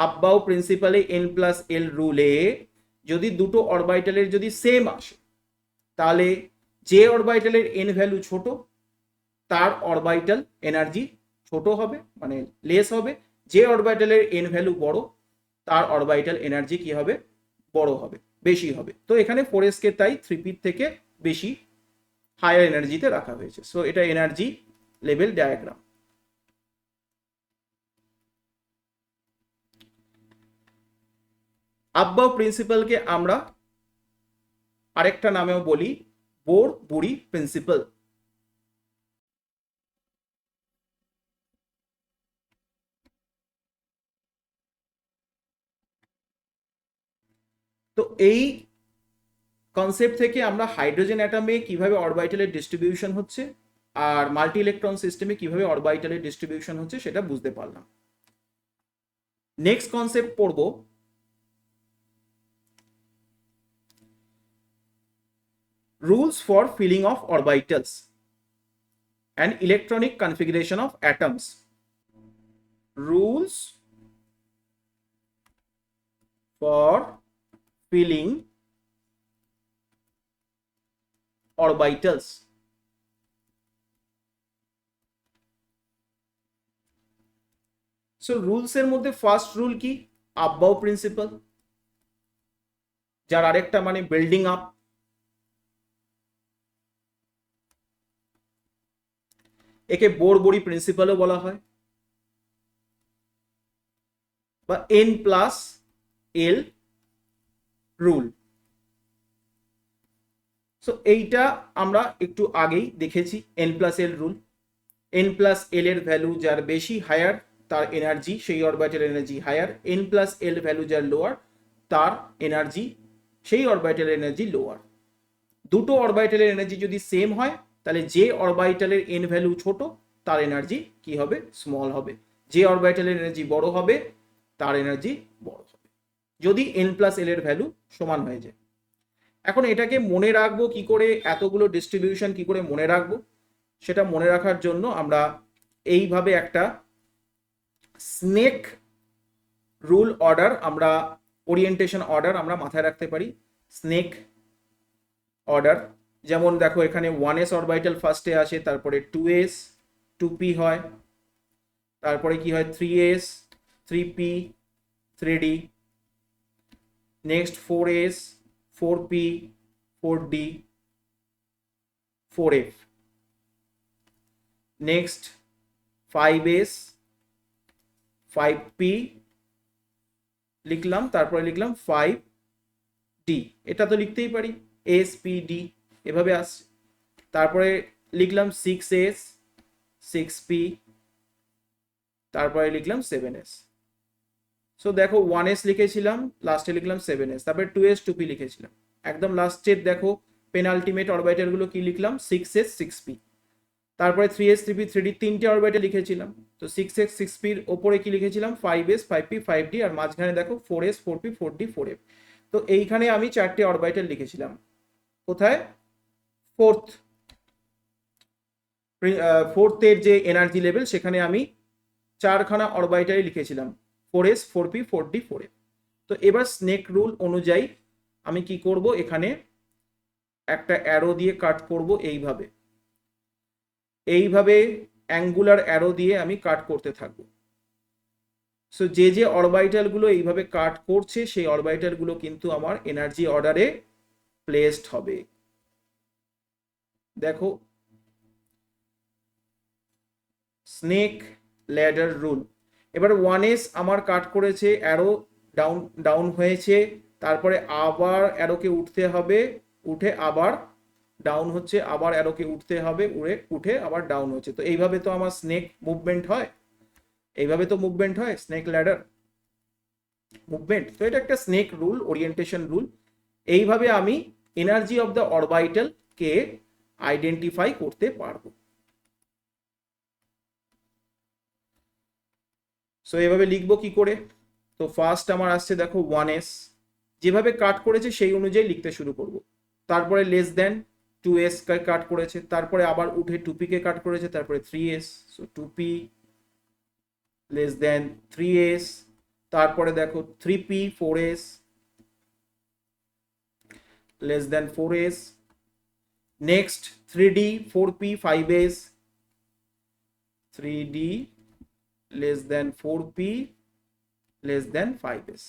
আব্বাও প্রিন্সিপালে n প্লাস l রুলে যদি দুটো অরবিটালের যদি সেম আসে, তাহলে যে অরবিটালের n ভ্যালু ছোট তার অরবিটাল এনার্জি ছোট হবে, মানে লেস হবে, যে অরবিটালের n ভ্যালু বড় তার অরবিটাল এনার্জি কি হবে বড় হবে, বেশি হবে। তো এখানে 4s কে তাই 3p থেকে বেশি হায়ার এনার্জিতে রাখা হয়েছে। সো এটা এনার্জি লেভেল ডায়াগ্রাম। আব্বাও প্রিন্সিপালকে আমরা আরেকটা নামেও বলি বোর বুড়ি প্রিন্সিপাল। তো এই কনসেপ্ট থেকে আমরা হাইড্রোজেন অ্যাটমে কিভাবে অরবিটালের ডিস্ট্রিবিউশন হচ্ছে আর মাল্টি ইলেকট্রন সিস্টেমে কিভাবে অরবিটালের ডিস্ট্রিবিউশন হচ্ছে সেটা বুঝতে পারলাম। নেক্সট কনসেপ্ট পড়ব rules for filling of orbitals and electronic configuration of atoms. Rules for filling orbitals. So rules এর মধ্যে ফার্স্ট রুল কি, আব্বাও প্রিন্সিপাল, যার আরেকটা মানে বিল্ডিং আপ। একে বোর বড়ি প্রিন্সিপালও বলা হয় বা n plus l rule. So এইটা আমরা একটু আগেই দেখেছি n plus l rule. n plus l এর ভ্যালু যার বেশি হায়ার তার এনার্জি, সেই orbital energy higher, n plus l value যার লোয়ার তার এনার্জি, সেই অরবিটাল এনার্জি লোয়ার। দুটো অরবিটালের এনার্জি যদি সেম হয় তাহলে যে অরবিটালের n ভ্যালু ছোট তার এনার্জি কি হবে স্মল হবে, যে অরবিটালের এনার্জি বড় হবে তার এনার্জি বড় হবে, যদি n প্লাস l এর ভ্যালু সমান হয়ে যায়। এখন এটাকে মনে রাখবো কি করে, এতগুলো ডিস্ট্রিবিউশন কি করে মনে রাখবো, সেটা মনে রাখার জন্য আমরা এইভাবে একটা স্নেক রুল অর্ডার, আমরা ওরিয়েন্টেশন অর্ডার আমরা মাথায় রাখতে পারি। স্নেক অর্ডার যেমন দেখো এখানে 1s অরবিটাল ফার্স্টে আসে, তারপরে 2s 2p হয়, তারপরে কি হয় 3s 3p 3d, next 4s 4p 4d 4f, next 5s 5p লিখলাম, তারপরে লিখলাম 5d, এটা তো লিখতেই পারি spd এভাবে আসছে, তারপরে লিখলাম 6s 6p, তারপরে লিখলাম 7s। সো দেখো 1s লিখেছিলাম, লাস্টে লিখলাম 7s, তারপরে 2s 2p লিখেছিলাম, একদম লাস্টে দেখো পেনাল্টিমেট অরবিটাল গুলো কি লিখলাম 6s 6p। তারপরে 3s 3p 3d তিনটে অরবিটাল লিখেছিলাম। তো 6x 6p এর ওপরে কি লিখেছিলাম 5s 5p 5d, আর মাঝখানে দেখো 4s 4p 4d 4f। তো এইখানে আমি চারটে অরবিটাল লিখেছিলাম। কোথায়? ফোর্থ এর যে এনার্জি লেভেল সেখানে আমি চারখানা অরবিটালই লিখেছিলাম 4s 4p 4d 4f। তো এবার স্নেক রুল অনুযায়ী আমি কি করব, এখানে একটা অ্যারো দিয়ে কাট করব, এইভাবে অ্যাঙ্গুলার অ্যারো দিয়ে আমি কাট করতে থাকবো। সো যে যে অরবিটাল গুলো এইভাবে কাট করছে সেই অরবিটাল গুলো কিন্তু আমার এনার্জি অর্ডারে প্লেসড হবে। দেখো স্নেক ল্যাডার রুল। এবার 1s আমার কাট করেছে, অ্যারো ডাউন ডাউন হয়েছে, তারপরে আবার অ্যারোকে উঠতে হবে, উঠে আবার ডাউন হচ্ছে, আবার অ্যারোকে উঠতে হবে, উঠে আবার ডাউন হচ্ছে। তো এইভাবে তো আমার স্নেক মুভমেন্ট হয়, এইভাবে তো মুভমেন্ট হয় স্নেক ল্যাডার মুভমেন্ট। তো এটা একটা স্নেক রুল, ওরিয়েন্টেশন রুল। এইভাবে আমি energy of the orbital K identify করতে পারবো। সো এভাবে লিখবো কি করে? তো ফার্স্ট আমার আসছে দেখো 1s, যেভাবে কাট করেছে সেই অনুযায়ী লিখতে শুরু করব। তারপরে লেস দেন 2s কে কাট করেছে, তারপরে আবার উঠে 2p কে কাট করেছে, তারপরে 3s, so 2p less than 3s, তারপরে দেখো 3p 4s less than 4s, next 3d 4p 5s, 3d less than 4p less than 5s,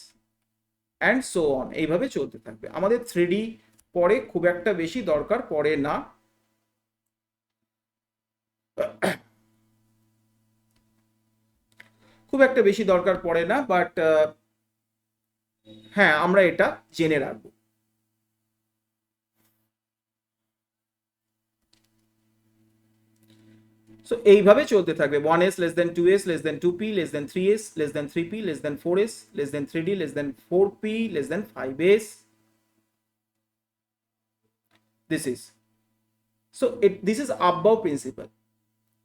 and so on. এইভাবে চলতে থাকবে। আমাদের 3d পরে খুব একটা বেশি দরকার পড়ে না, খুব একটা বেশি দরকার পড়ে না, বাট হ্যাঁ আমরা এটা জেনে রাখবো। সো এইভাবে চলতে থাকবে 1s less than 2s less than 2p less than 3s less than 3p less than 4s less than 3d less than 4p less than 5s। this is this is above principle.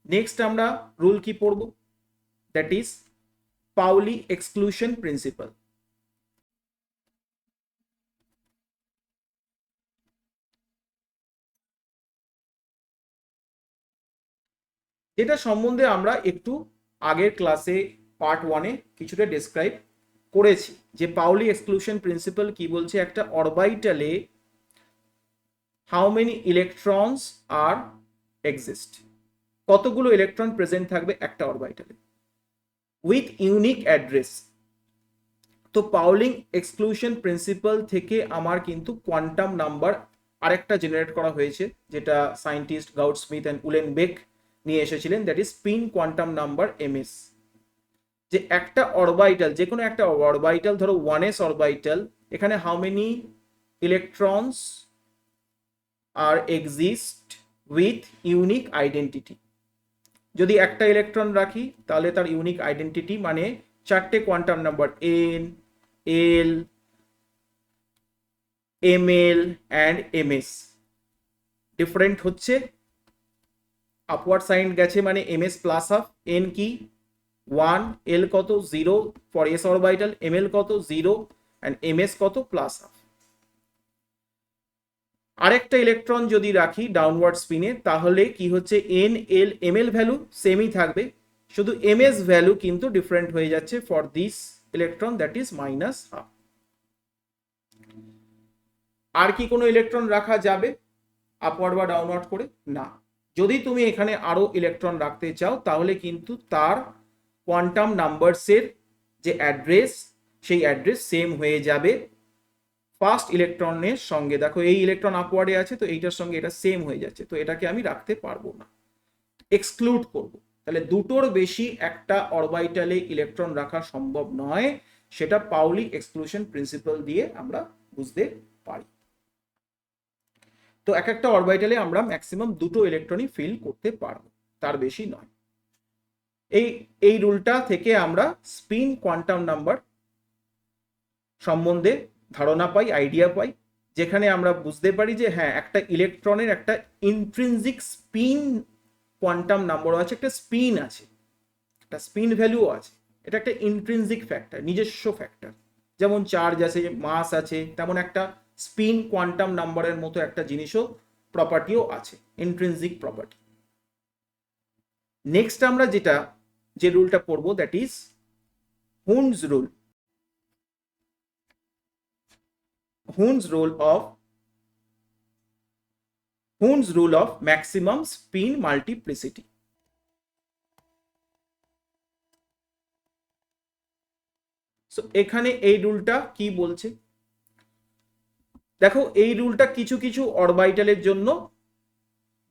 Next আমরা rule কি পড়ব? That is Paoli exclusion principal. যেটা সম্বন্ধে আমরা একটু আগের ক্লাসে part 1-এ কিছুটা ডেসক্রাইব করেছি, যে পাউলি এক্সক্লুশন প্রিন্সিপাল কি বলছে, একটা অরবিটালে how many electrons are exist, কতগুলো ইলেকট্রন প্রেজেন্ট থাকবে একটা অরবিটালে উইথ ইউনিক অ্যাড্রেস। তো পাউলিং এক্সক্লুশন প্রিন্সিপাল থেকে আমার কিন্তু কোয়ান্টাম নাম্বার আরেকটা জেনারেট করা হয়েছে, যেটা সায়েন্টিস্ট গাউড স্মিথ অ্যান্ড উলেনবেক নিয়ে এসেছিলেন, that is spin quantum number MS. যে একটা অরবিটাল, যে কোনো একটা অরবিটাল, ধরো 1s অরবিটাল, এখানে how many electrons are exist with unique identity. যদি একটা ইলেকট্রন রাখি তাহলে তার ইউনিক আইডেন্টিটি মানে চারটে quantum number N, L, ML and MS. Different হচ্ছে, আপওয়ার্ড সাইন গেছে মানে এমএস প্লাস হাফ, এন কি 1, এল কত 0 ফর এস অরবিটাল, এমএল কত 0 অ্যান্ড এমএস কত প্লাস হাফ। আরেকটা ইলেকট্রন যদি রাখি ডাউনওয়ার্ড স্পিনে, তাহলে কি হচ্ছে এন, এল, এমএল ভ্যালু সেমই থাকবে, শুধু এমএস ভ্যালু কিন্তু ডিফারেন্ট হয়ে যাচ্ছে for this electron, that is minus half. আর কি কোনো ইলেকট্রন রাখা যাবে আপওয়ার্ড বা ডাউনওয়ার্ড করে? না। যদি তুমি এখানে আরো ইলেকট্রন রাখতে চাও তাহলে কিন্তু তার কোয়ান্টাম নাম্বারসের যে অ্যাড্রেস, সেই অ্যাড্রেস সেম হয়ে যাবে ফার্স্ট ইলেকট্রনের সঙ্গে। দেখো এই ইলেকট্রন আপওয়ার্ডে আছে, তো এইটার সঙ্গে এটা সেম হয়ে যাচ্ছে, তো এটাকে আমি রাখতে পারবো না, এক্সক্লুড করব। তাহলে দুটোর বেশি একটা অরবিটালে ইলেকট্রন রাখা সম্ভব নয়, সেটা পাউলি এক্সক্লুশন প্রিন্সিপাল দিয়ে আমরা বুঝতে পারি। তো এক একটা অরবিটালে আমরা ম্যাক্সিমাম দুটো ইলেকট্রনই ফিল করতে পারবো, তার বেশি নয়। এই রুলটা থেকে আমরা স্পিন কোয়ান্টাম নাম্বার সম্বন্ধে ধারণা পাই, আইডিয়া পাই, যেখানে আমরা বুঝতে পারি যে হ্যাঁ একটা ইলেকট্রনের একটা ইন্ট্রিনজিক স্পিন কোয়ান্টাম নাম্বারও আছে, একটা স্পিন আছে, একটা স্পিন ভ্যালুও আছে। এটা একটা ইন্ট্রিনজিক ফ্যাক্টর, নিজস্ব ফ্যাক্টর। যেমন চার্জ আছে, মাস আছে, তেমন একটা স্পিন কোয়ান্টাম নাম্বারের মতো একটা জিনিসও প্রপার্টিও আছে, ইন্ট্রিনজিক প্রপার্টি। নেক্সট আমরা যে রুলটা পড়বো, that is Hund's rule. Hund's rule of maximum spin multiplicity. So এখানে এই রুলটা কি বলছে দেখো, এই রুলটা কিছু কিছু অরবাইটালের জন্য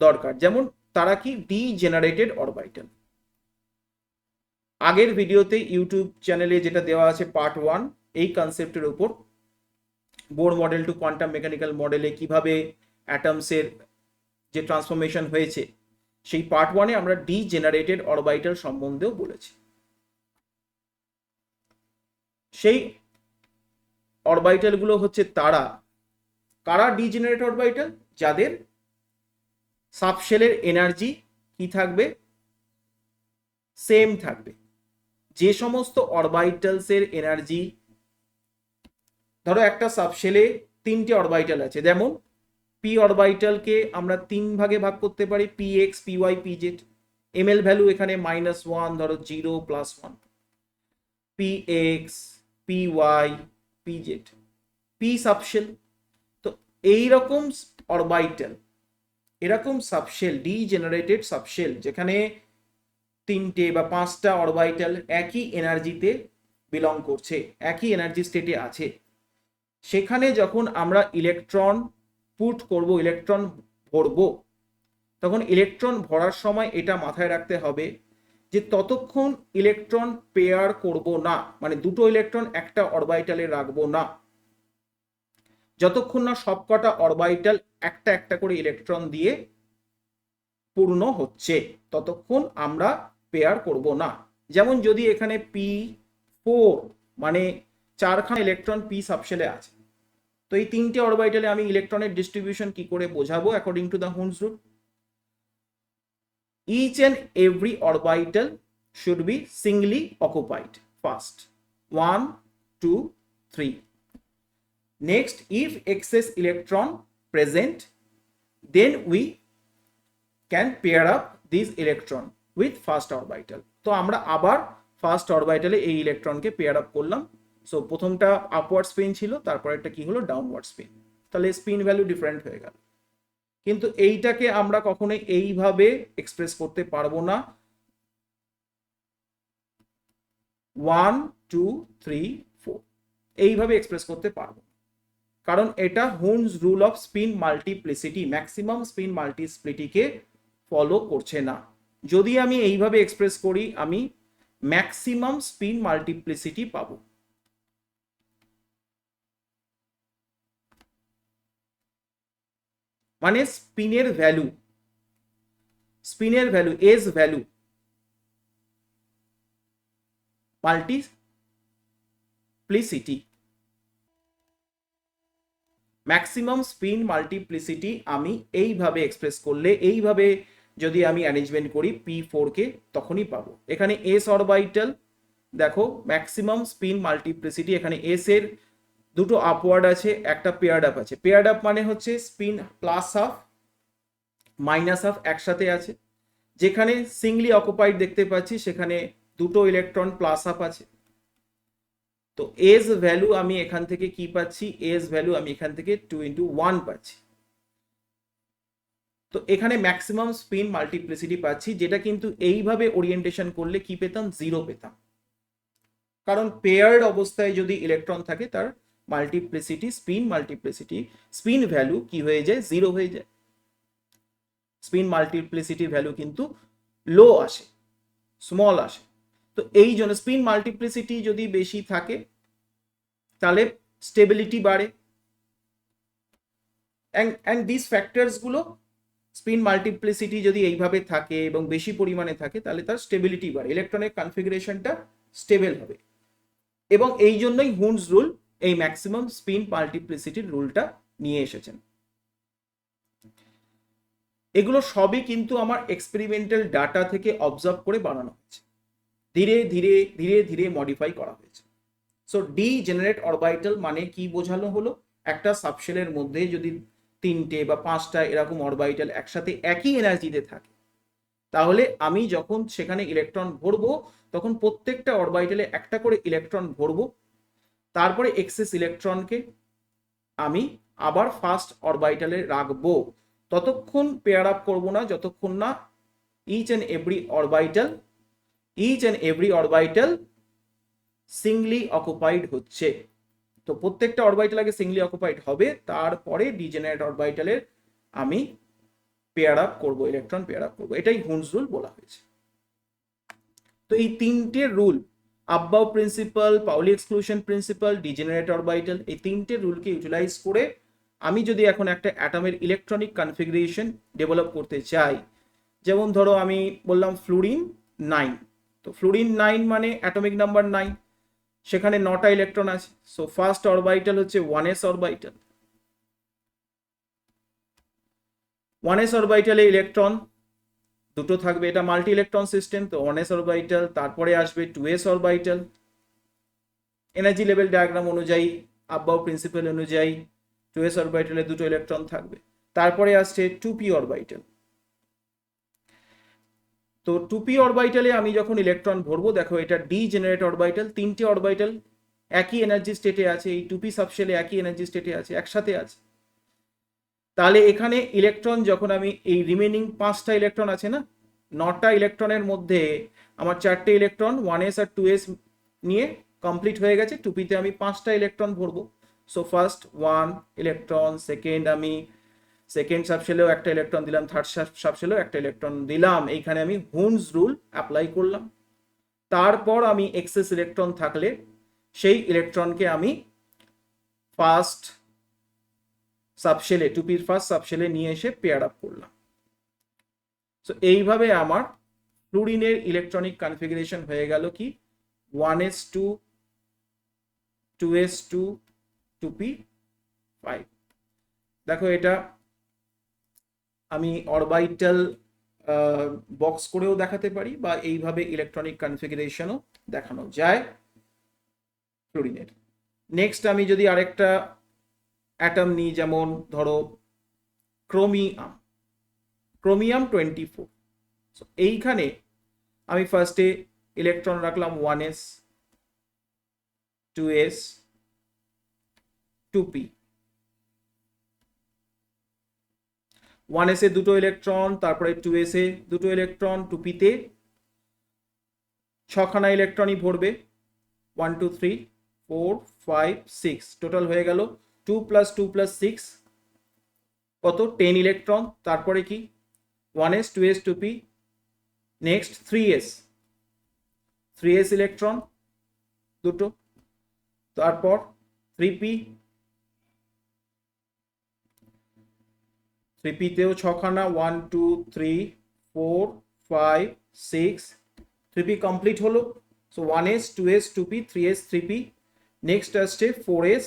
দরকার, যেমন তারা কি ডিজেনারেটেড অরবাইটাল। আগের ভিডিওতে ইউটিউব চ্যানেলে যেটা দেওয়া আছে পার্ট 1 এই কনসেপ্টের উপর, Bohr model to quantum mechanical মডেলে কিভাবে অ্যাটমসের যে ট্রান্সফরমেশন হয়েছে, সেই পার্ট 1-এ আমরা ডিজেনারেটেড অরবাইটাল সম্বন্ধেও বলেছি। সেই অরবাইটাল গুলো হচ্ছে কারা ডিজেনারেট অরবাইটাল, যাদের সাবশেলের এনার্জি কি থাকবে, সেম থাকবে। যে সমস্ত অরবাইটালস এর এনার্জি, ধরো একটা সাবশেলে 3টে অরবাইটাল আছে, যেমন পি অরবাইটালকে আমরা 3 ভাগে ভাগ করতে পারি, p x, p y, p z. M l value এখানে -1, ধরো 0, +1, p x, p y, p z, p subshell. তো এইরকম অরবাইটাল, এরকম সাবশেল, ডিজেনারেটেড সাবশেল, যেখানে 3টে বা 5টা অরবাইটাল একই এনার্জিতে বিলং করছে, একই এনার্জি স্টেটে আছে, সেখানে যখন আমরা ইলেকট্রন পুট করব, ইলেকট্রন ভরব, তখন ইলেকট্রন ভরার সময় এটা মাথায় রাখতে হবে যে ততক্ষণ ইলেকট্রন পেয়ার করব না, মানে দুটো ইলেকট্রন একটা অরবাইটালে রাখবো না, যতক্ষণ না সবকটা অরবাইটাল একটা একটা করে ইলেকট্রন দিয়ে পূর্ণ হচ্ছে, ততক্ষণ আমরা পেয়ার করব না। যেমন যদি এখানে P4 মানে 4খানা ইলেকট্রন পি সাবশেলে আছে, তো এই 3টে অরবাইটালে আমি ইলেকট্রনের ডিস্ট্রিবিউশন কি করে বোঝাবো according to the Hund's rule? Each and every orbital should be singly occupied first. 1, 2, 3. Next, if excess electron present, then we can pair up this electron with first orbital. তো আমরা আবার ফার্স্ট অরবাইটালে এই ইলেকট্রনকে pair up করলাম। So প্রথমটা upward spin ছিল, তারপর একটা কি হলো, ডাউনওয়ার্ড স্পিন। তাহলে স্পিন ভ্যালু ডিফারেন্ট হয়ে গেল। কিন্তু এইটাকে আমরা কখনোই এইভাবে এক্সপ্রেস করতে পারবো না, 1, 2, 3, 4 এইভাবে এক্সপ্রেস করতে পারবো, কারণ এটা Hund's rule of spin multiplicity, maximum spin মাল্টিপ্লিসিটিকে ফলো করছে না। যদি আমি এইভাবে এক্সপ্রেস করি, আমি ম্যাক্সিমাম স্পিন মাল্টিপ্লিসিটি পাবো। মানে স্পিনের value, as value multiplicity, maximum spin multiplicity আমি এইভাবে এক্সপ্রেস করলে, এইভাবে যদি আমি অ্যারেঞ্জমেন্ট করি P4 কে, তখনই পাবো। এখানে এস অরবাইটাল, দেখো ম্যাক্সিমাম স্পিন মাল্টিপ্লিসিটি, এখানে এস এর দুটো আপওয়ার্ড আছে, একটা পেয়ার্ড আপ আছে। পেয়ার্ড আপ মানে হচ্ছে স্পিন +12 -12 একসাথে আছে। যেখানে সিঙ্গলি অকুপাইড দেখতে পাচ্ছি, সেখানে দুটো ইলেকট্রন +12 আছে। তো এজ ভ্যালু আমি এখান থেকে কি পাচ্ছি, এজ ভ্যালু আমি এখান থেকে 2 × 1 পাচ্ছি। তো এখানে ম্যাক্সিমাম স্পিন মাল্টিপ্লিসিটি পাচ্ছি, যেটা কিন্তু এইভাবে ওরিয়েন্টেশন করলে কি পেতাম, 0 পেতাম। কারণ পেয়ার্ড অবস্থায় যদি ইলেকট্রন থাকে, তার মাল্টিপ্লিসিটি, স্পিন ভ্যালু কি হয়ে যায়, 0 হয়ে যায়। স্পিন মাল্টিপ্লিসিটি ভ্যালু কিন্তু লো আসে, স্মল আসে। তো এই জন্য স্পিন মাল্টিপ্লিসিটি যদি বেশি থাকে, তাহলে স্টেবিলিটি বাড়ে। অ্যান্ড দিস ফ্যাক্টরস গুলো, স্পিন মাল্টিপ্লিসিটি যদি এইভাবে থাকে এবং বেশি পরিমাণে থাকে, তাহলে তার স্টেবিলিটি বাড়ে, ইলেকট্রনের কনফিগারেশনটা স্টেবল হবে। এবং এই জন্যই হুন্স রুল এই ম্যাক্সিমাম স্পিন মাল্টিপ্লিসিটির রুলটা নিয়ে এসেছেন। এগুলো সবই কিন্তু আমার এক্সপেরিমেন্টাল ডাটা থেকে অবজার্ভ করে বানানো হয়েছে, ধীরে ধীরে ধীরে ধীরে মডিফাই করা হয়েছে। সো ডিজেনারেট অরবাইটাল মানে কি বোঝানো হলো, একটা সাবশেলের মধ্যে যদি 3টে বা 5টা এরকম অরবাইটাল একসাথে একই এনার্জিতে থাকে, তাহলে আমি যখন সেখানে ইলেকট্রন ভরবো তখন প্রত্যেকটা অরবাইটালে একটা করে ইলেকট্রন ভরবো, তারপরে এক্সেস ইলেকট্রনকে আমি আবার ফার্স্ট অরবাইটালে রাখবো। ততক্ষণ পেয়ার আপ করবো না যতক্ষণ না each and every orbital singly occupied হচ্ছে। তো প্রত্যেকটা অরবাইটাল আগে সিঙ্গলি অকুপাইড হবে, তারপরে ডিজেনারেট অরবাইটালের আমি পেয়ার আপ করবো, ইলেকট্রন পেয়ার আপ করবো। এটাই হুনস রুল বলা হয়েছে। তো এই 3টে rule, Aufbau principle, Pauli exclusion principle, degenerate orbital, এই 3টে রুলকে ইউটিলাইজ করে আমি যদি এখন একটা অ্যাটমের ইলেকট্রনিক কনফিগারেশন ডেভেলপ করতে চাই, যেমন ধরো আমি বললাম ফ্লুরিন 9, তো ফ্লুরিন 9 মানে অ্যাটমিক নাম্বার 9, সেখানে 9টা ইলেকট্রন আছে। সো ফার্স্ট অরবাইটাল হচ্ছে 1s অরবাইটাল। 1s অরবাইটালে ইলেকট্রন দুটো থাকবে, এটা মাল্টি ইলেকট্রন সিস্টেম, তো 1s অরবাইটাল, তারপরে আসবে 2s orbital. Energy level diagram অনুযায়ী, আব্বাউ প্রিন্সিপাল অনুযায়ী 2s অরবাইটালে দুটো ইলেকট্রন থাকবে। তারপরে আসছে 2p অরবাইটাল। তো 2p অরবাইটালে আমি যখন ইলেকট্রন ভরবো, দেখো এটা ডিজেনারেট অরবাইটাল, 3টে অরবাইটাল একই এনার্জি স্টেটে আছে, এই 2p সাবশেলে একই এনার্জি স্টেটে আছে, একসাথে আছে। তাহলে এখানে ইলেকট্রন যখন আমি এই রিমেনিং 5টা ইলেকট্রন আছে না, 9টা ইলেকট্রনের মধ্যে আমার 4টে ইলেকট্রন 1s আর 2s নিয়ে কমপ্লিট হয়ে গেছে, 2pতে আমি 5টা ইলেকট্রন ভরবো। সো ফার্স্ট 1 ইলেকট্রন, সেকেন্ড আমি সেকেন্ড সাবশেলেও একটা ইলেকট্রন দিলাম, থার্ড সাবশেলেও একটা ইলেকট্রন দিলাম, এইখানে আমি হুনস রুল অ্যাপ্লাই করলাম। তারপর আমি এক্সেস ইলেকট্রন থাকলে সেই ইলেকট্রনকে আমি ফার্স্ট সাবশেলে, 2pর ফার্স্ট সাবশেলে নিয়ে এসে পেয়ার আপ করলাম। সো এইভাবে আমার ফ্লুরিনের ইলেকট্রনিক কনফিগারেশন হয়ে গেল কি 1s2 2s2 2p5। দেখো এটা আমি অরবাইটাল বক্স করেও দেখাতে পারি, বা এইভাবে ইলেকট্রনিক কনফিগারেশনও দেখানো যায় ফ্লুরিনের। নেক্সট আমি যদি আরেকটা অ্যাটম নিই, যেমন ধরো ক্রোমিয়াম 24। সো এইখানে আমি ফার্স্টে ইলেকট্রন রাখলাম 1s 2s 2p। 1s এ দুটো ইলেকট্রন, তারপরে 2s এ দুটো ইলেকট্রন, 2pতে 6খানা ইলেকট্রনই ভরবে, 1 2 3 4 5 6, টোটাল হয়ে গেল 2 + 2 + 6 কত 10 ইলেকট্রন। তারপরে কি 1s 2s 2p, next 3s electron দুটো, তারপর 3p, 3pতেও 6খানা 1 2 3 4 5 6, 3p কমপ্লিট হলো। So 1s 2s 2p 3s 3p, next আসছে 4s,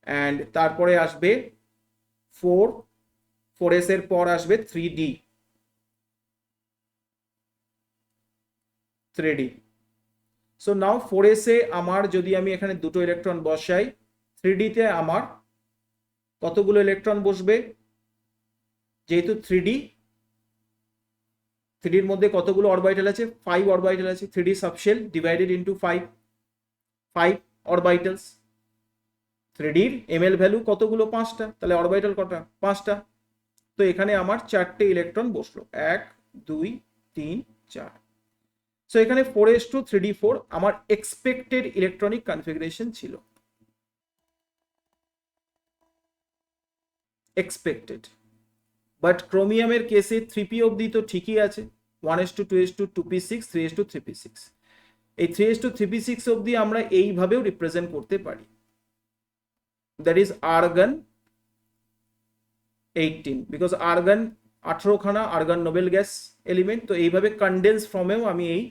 অ্যান্ড তারপরে আসবে 4s এর পর আসবে 3d। সো নাও 4s এ আমার যদি আমি এখানে দুটো ইলেকট্রন বসাই, 3d তে আমার কতগুলো ইলেকট্রন বসবে, যেহেতু 3d এর মধ্যে কতগুলো অরবাইটাল আছে, 5 অরবাইটাল আছে, 3d subshell divided into 5 অরবাইটালস। 3dর ml value কতগুলো, 5টা, তাহলে অরবাইটাল কটা, 5টা। তো এখানে আমার 4টে ইলেকট্রন বসলো, 1 2 3 4। সো এখানে 4s2 3d4 আমার এক্সপেক্টেড ইলেকট্রনিক কনফিগারেশন ছিল, এক্সপেক্টেড। বাট ক্রোমিয়ামের কেসে 3p অবধি তো ঠিকই আছে, 1s2 2s2 2p6 3s2 3p6। এই 3s2 3p6 অবধি আমরা এইভাবেও রিপ্রেজেন্ট করতে পারি, that is argon 18, because argon 18খানা আর্গন নোবেল গ্যাস এলিমেন্ট। তো এইভাবে কনডেন্স ফর্মেও আমি এই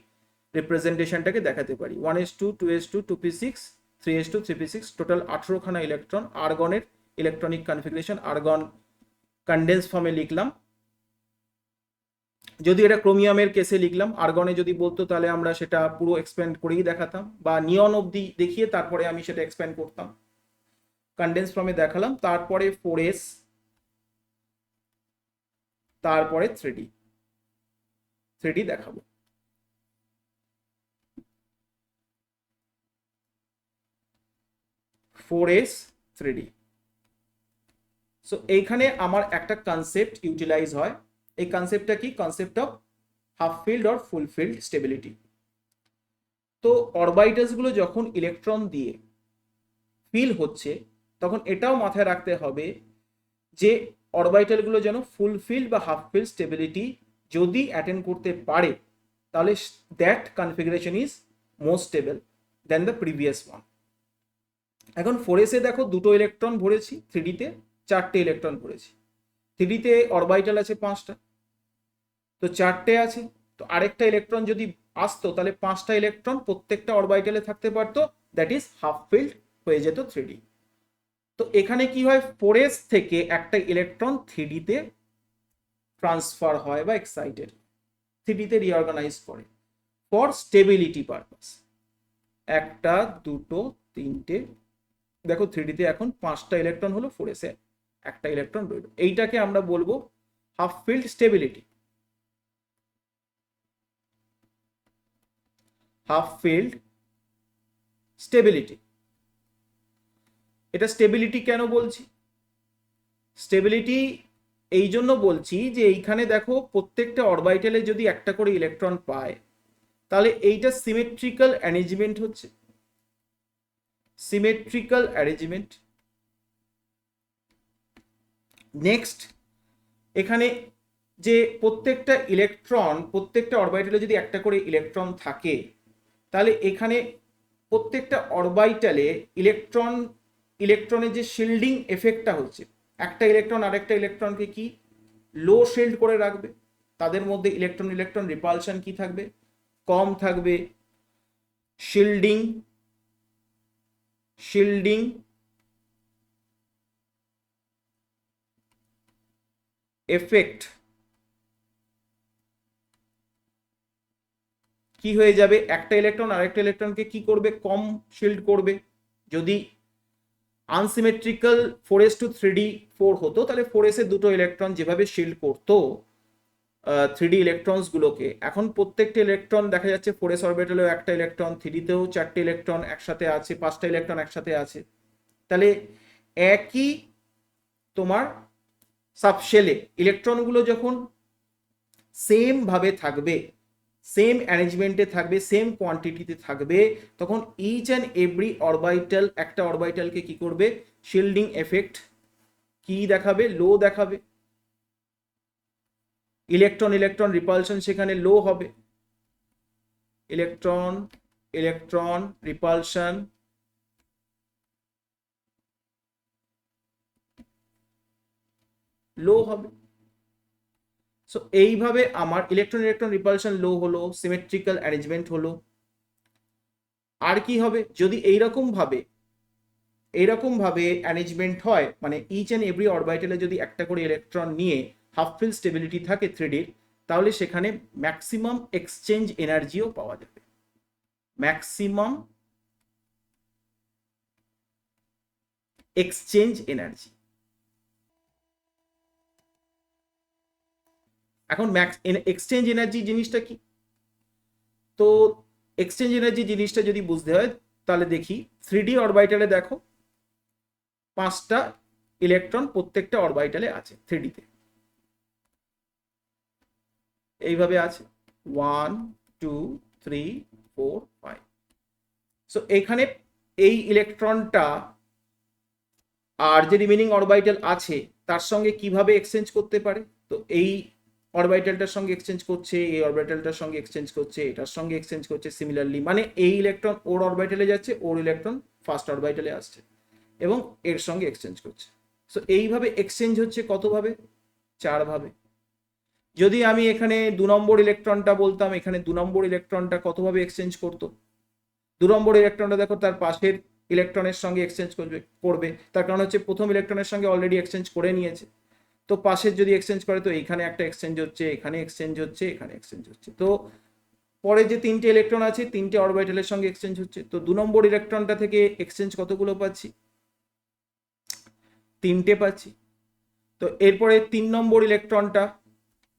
রিপ্রেজেন্টেশনটাকে দেখাতে পারি, 1s2 2s2 2p6 3s2 3p6, total 18খানা ইলেকট্রন। আর্গনের ইলেকট্রনিক কনফিগারেশন, আর্গন কনডেন্স ফর্মে লিখলাম। যদি এটা ক্রোমিয়ামের কেসে লিখলাম, আর্গনে যদি বলতো তাহলে আমরা সেটা পুরো এক্সপ্যান্ড করেই দেখাতাম, বা নিয়ন অবধি দেখিয়ে তারপরে আমি সেটা এক্সপ্যান্ড করতাম। কনডেন্স ফর্মে দেখালাম, তারপরে 4s, তারপরে 3D দেখাবো। Four S 3D। সো এইখানে আমার একটা কনসেপ্ট ইউটিলাইজ হয়। এই কনসেপ্টটা কি? Concept of half field or full field stability. তো অরবাইটালস গুলো যখন ইলেকট্রন দিয়ে ফিল হচ্ছে, তখন এটাও মাথায় রাখতে হবে যে অরবাইটাল গুলো যেন ফুল ফিল্ড বা হাফ ফিল্ড স্টেবিলিটি যদি অ্যাটেন্ড করতে পারে, তাহলে that configuration is more stable then the previous one. এখন 4s এ দেখো দুটো ইলেকট্রন ভরেছি, 3D তে 4টে ইলেকট্রন ভরেছি। 3D তে অরবাইটাল আছে 5টা, তো 4টে আছে, তো আরেকটা ইলেকট্রন যদি আসতো তাহলে 5টা ইলেকট্রন প্রত্যেকটা অরবাইটালে থাকতে পারতো, দ্যাট ইজ হাফ ফিল্ড হয়ে যেত 3D। তো এখানে কি হয়, 4s থেকে একটা ইলেকট্রন 3D তে ট্রান্সফার হয় বা এক্সাইটেড, 3D তে রিঅর্গানাইজ করে ফর স্টেবিলিটি পারপাস। একটা, দুটো, তিনটে, দেখো 3D তে এখন 5টা ইলেকট্রন হলো, 4s এ একটা ইলেকট্রন রইল। এইটাকে আমরা বলবো half field stability. Half field stability. এটা স্টেবিলিটি কেন বলছি? স্টেবিলিটি এই জন্য বলছি যে এইখানে দেখো প্রত্যেকটা অরবাইটালে যদি একটা করে ইলেকট্রন পায়, তাহলে এইটা সিমেট্রিক্যাল অ্যারেঞ্জমেন্ট হচ্ছে, সিমেট্রিক্যাল অ্যারেঞ্জমেন্ট। নেক্সট, এখানে যে প্রত্যেকটা ইলেকট্রন, প্রত্যেকটা অরবাইটালে যদি একটা করে ইলেকট্রন থাকে, তাহলে এখানে প্রত্যেকটা অরবাইটালে ইলেকট্রনের যে শিল্ডিং এফেক্টটা হচ্ছে, একটা ইলেকট্রন আরেকটা ইলেকট্রনকে কি লো শিল্ড করে রাখবে, তাদের মধ্যে ইলেকট্রন ইলেকট্রন রিপালশন কি থাকবে, কম থাকবে। শিল্ডিং শিল্ডিং এফেক্ট কি হয়ে যাবে, একটা ইলেকট্রন আরেকটা ইলেকট্রনকে কি করবে, কম শিল্ড করবে। যদি আনসিমেট্রিক্যাল 4s-3D4 হতো, তাহলে 4s এর দুটো ইলেকট্রন যেভাবে শিল্ড করতো 3D ইলেকট্রনস গুলোকে, এখন প্রত্যেকটা ইলেকট্রন দেখা যাচ্ছে 4s অরবিটালেও একটা ইলেকট্রন, 3D তেও 4টে ইলেকট্রন একসাথে আছে, 5টা ইলেকট্রন একসাথে আছে। তাহলে একই তোমার সাবশেলে ইলেকট্রনগুলো যখন সেম ভাবে থাকবে, সেম অ্যারেঞ্জমেন্টে থাকবে, সেম কোয়ান্টিটিতে থাকবে, তখন ইচ অ্যান্ড এভরি অরবাইটাল একটা অরবাইটালকে কি করবে, শিল্ডিং এফেক্ট কি দেখাবে, লো দেখাবে। ইলেকট্রন ইলেকট্রন রিপালশন সেখানে লো হবে, ইলেকট্রন ইলেকট্রন রিপালশন লো হবে। সো এইভাবে আমার ইলেকট্রন ইলেকট্রন রিপালশন লো হলো, সিমেট্রিক্যাল অ্যারেঞ্জমেন্ট হলো। আর কি হবে, যদি এইরকম ভাবে অ্যারেঞ্জমেন্ট হয়, মানে ইচ অ্যান্ড এভরি অরবাইটালে যদি একটা করে ইলেকট্রন নিয়ে হাফ ফিল্ড স্টেবিলিটি থাকে 3Dর, তাহলে সেখানে ম্যাক্সিমাম এক্সচেঞ্জ এনার্জিও পাওয়া যাবে, ম্যাক্সিমাম এক্সচেঞ্জ এনার্জি। এখন এক্সচেঞ্জ এনার্জি জিনিসটা কি? তো এক্সচেঞ্জ এনার্জি জিনিসটা যদি বুঝতে হয়, তাহলে দেখি 3D অরবাইটালে দেখো 5টা ইলেকট্রন প্রত্যেকটা অরবাইটালে আছে 3D তে, এইভাবে আছে 1 2 3 4 5। সো এখানে এই ইলেকট্রনটা আর যে রিমেনিং অরবাইটাল আছে তার সঙ্গে কিভাবে এক্সচেঞ্জ করতে পারে, তো এই অরবিটালটার সঙ্গে এক্সচেঞ্জ করছে, এই অরবিটালটার সঙ্গে এক্সচেঞ্জ করছে, এটার সঙ্গে এক্সচেঞ্জ করছে সিমিলারলি, মানে এই ইলেকট্রন ওর অরবিটালে যাচ্ছে, ওর ইলেকট্রন ফার্স্ট অরবিটালে আসছে এবং এর সঙ্গে এক্সচেঞ্জ করছে। সো এইভাবে এক্সচেঞ্জ হচ্ছে কতভাবে, 4ভাবে। যদি আমি এখানে 2 নম্বর ইলেকট্রনটা বলতাম, এখানে 2 নম্বর ইলেকট্রনটা কতভাবে এক্সচেঞ্জ করতো, 2 নম্বর ইলেকট্রনটা দেখো তার পাশের ইলেকট্রনের সঙ্গে এক্সচেঞ্জ করবে, তার কারণ হচ্ছে প্রথম ইলেকট্রনের সঙ্গে অলরেডি এক্সচেঞ্জ করে নিয়েছে। তো পাশের যদি এক্সচেঞ্জ করে তো এইখানে একটা এক্সচেঞ্জ হচ্ছে, এখানে এক্সচেঞ্জ হচ্ছে, এখানে এক্সচেঞ্জ হচ্ছে। তো পরে যে তিনটে ইলেকট্রন আছে তিনটে অরবিটালের সঙ্গে এক্সচেঞ্জ হচ্ছে। তো 2 নম্বর ইলেকট্রনটা থেকে এক্সচেঞ্জ কতগুলো পাচ্ছি? 3টে পাচ্ছি। তো এরপরে 3 নম্বর ইলেকট্রনটা,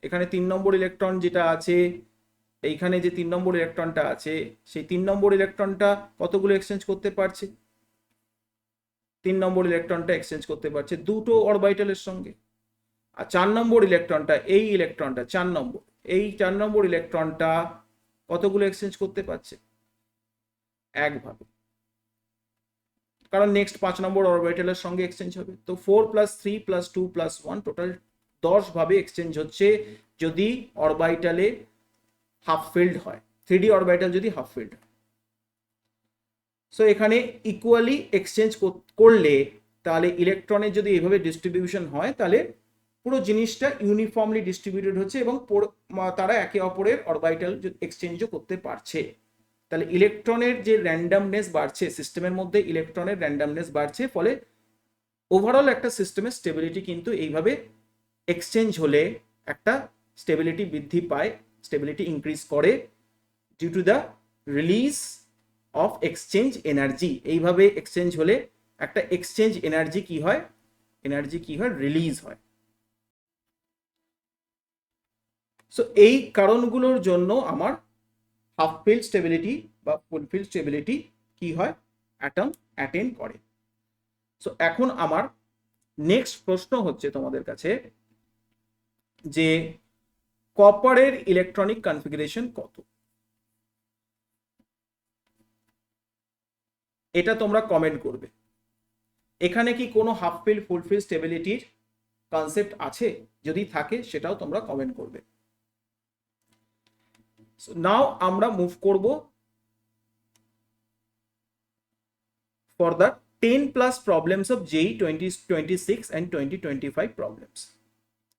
এখানে 3 নম্বর ইলেকট্রন যেটা আছে, এইখানে যে 3 নম্বর ইলেকট্রনটা আছে সেই 3 নম্বর ইলেকট্রনটা কতগুলো এক্সচেঞ্জ করতে পারছে? 3 নম্বর ইলেকট্রনটা এক্সচেঞ্জ করতে পারছে দুটো অরবিটালের সঙ্গে। আর 4 নম্বর ইলেকট্রনটা, এই ইলেকট্রনটা 4 নম্বর, এই 4 নম্বর ইলেকট্রনটা কতগুলো এক্সচেঞ্জ করতে পারছে? একভাবে, কারণ নেক্সট 5 নম্বর অরবিটালের সঙ্গে এক্সচেঞ্জ হবে। তো 4 + 3 + 2 + 1 টোটাল 10 ভাবে এক্সচেঞ্জ হচ্ছে যদি অরবিটালে হাফ ফিল্ড হয়, 3D অরবিটাল যদি হাফ ফিল্ড হয়। সো এখানে ইকুয়ালি এক্সচেঞ্জ করলে তাহলে ইলেকট্রনের যদি এইভাবে ডিস্ট্রিবিউশন হয় তাহলে পুরো জিনিসটা ইউনিফর্মলি ডিস্ট্রিবিউটেড হচ্ছে এবং তারা একে অপরের অরবিটাল এক্সচেঞ্জও করতে পারছে। তাহলে ইলেকট্রনের যে র্যান্ডামনেস বাড়ছে, সিস্টেমের মধ্যে ইলেকট্রনের র্যান্ডামনেস বাড়ছে, ফলে ওভারঅল একটা সিস্টেমের স্টেবিলিটি কিন্তু এইভাবে এক্সচেঞ্জ হলে একটা স্টেবিলিটি বৃদ্ধি পায়, স্টেবিলিটি ইনক্রিজ করে due to the release of exchange energy. এইভাবে এক্সচেঞ্জ হলে একটা এক্সচেঞ্জ এনার্জি কি হয়, রিলিজ হয়। সো এই কারণগুলোর জন্য আমার হাফ ফিল্ড স্টেবিলিটি বা ফুল ফিল্ড স্টেবিলিটি কি হয়, অ্যাটম অ্যাটেন করে। সো এখন আমার নেক্সট প্রশ্ন হচ্ছে তোমাদের কাছে যে কপারের ইলেকট্রনিক কনফিগারেশন কত? এটা তোমরা কমেন্ট করবে। এখানে কি কোনো হাফ ফিল্ড ফুল ফিল্ড স্টেবিলিটির কনসেপ্ট আছে? যদি থাকে সেটাও তোমরা কমেন্ট করবে। নাও আমরা মুভ করব for the 10+ problems of JEE 2026 and 2025 problems.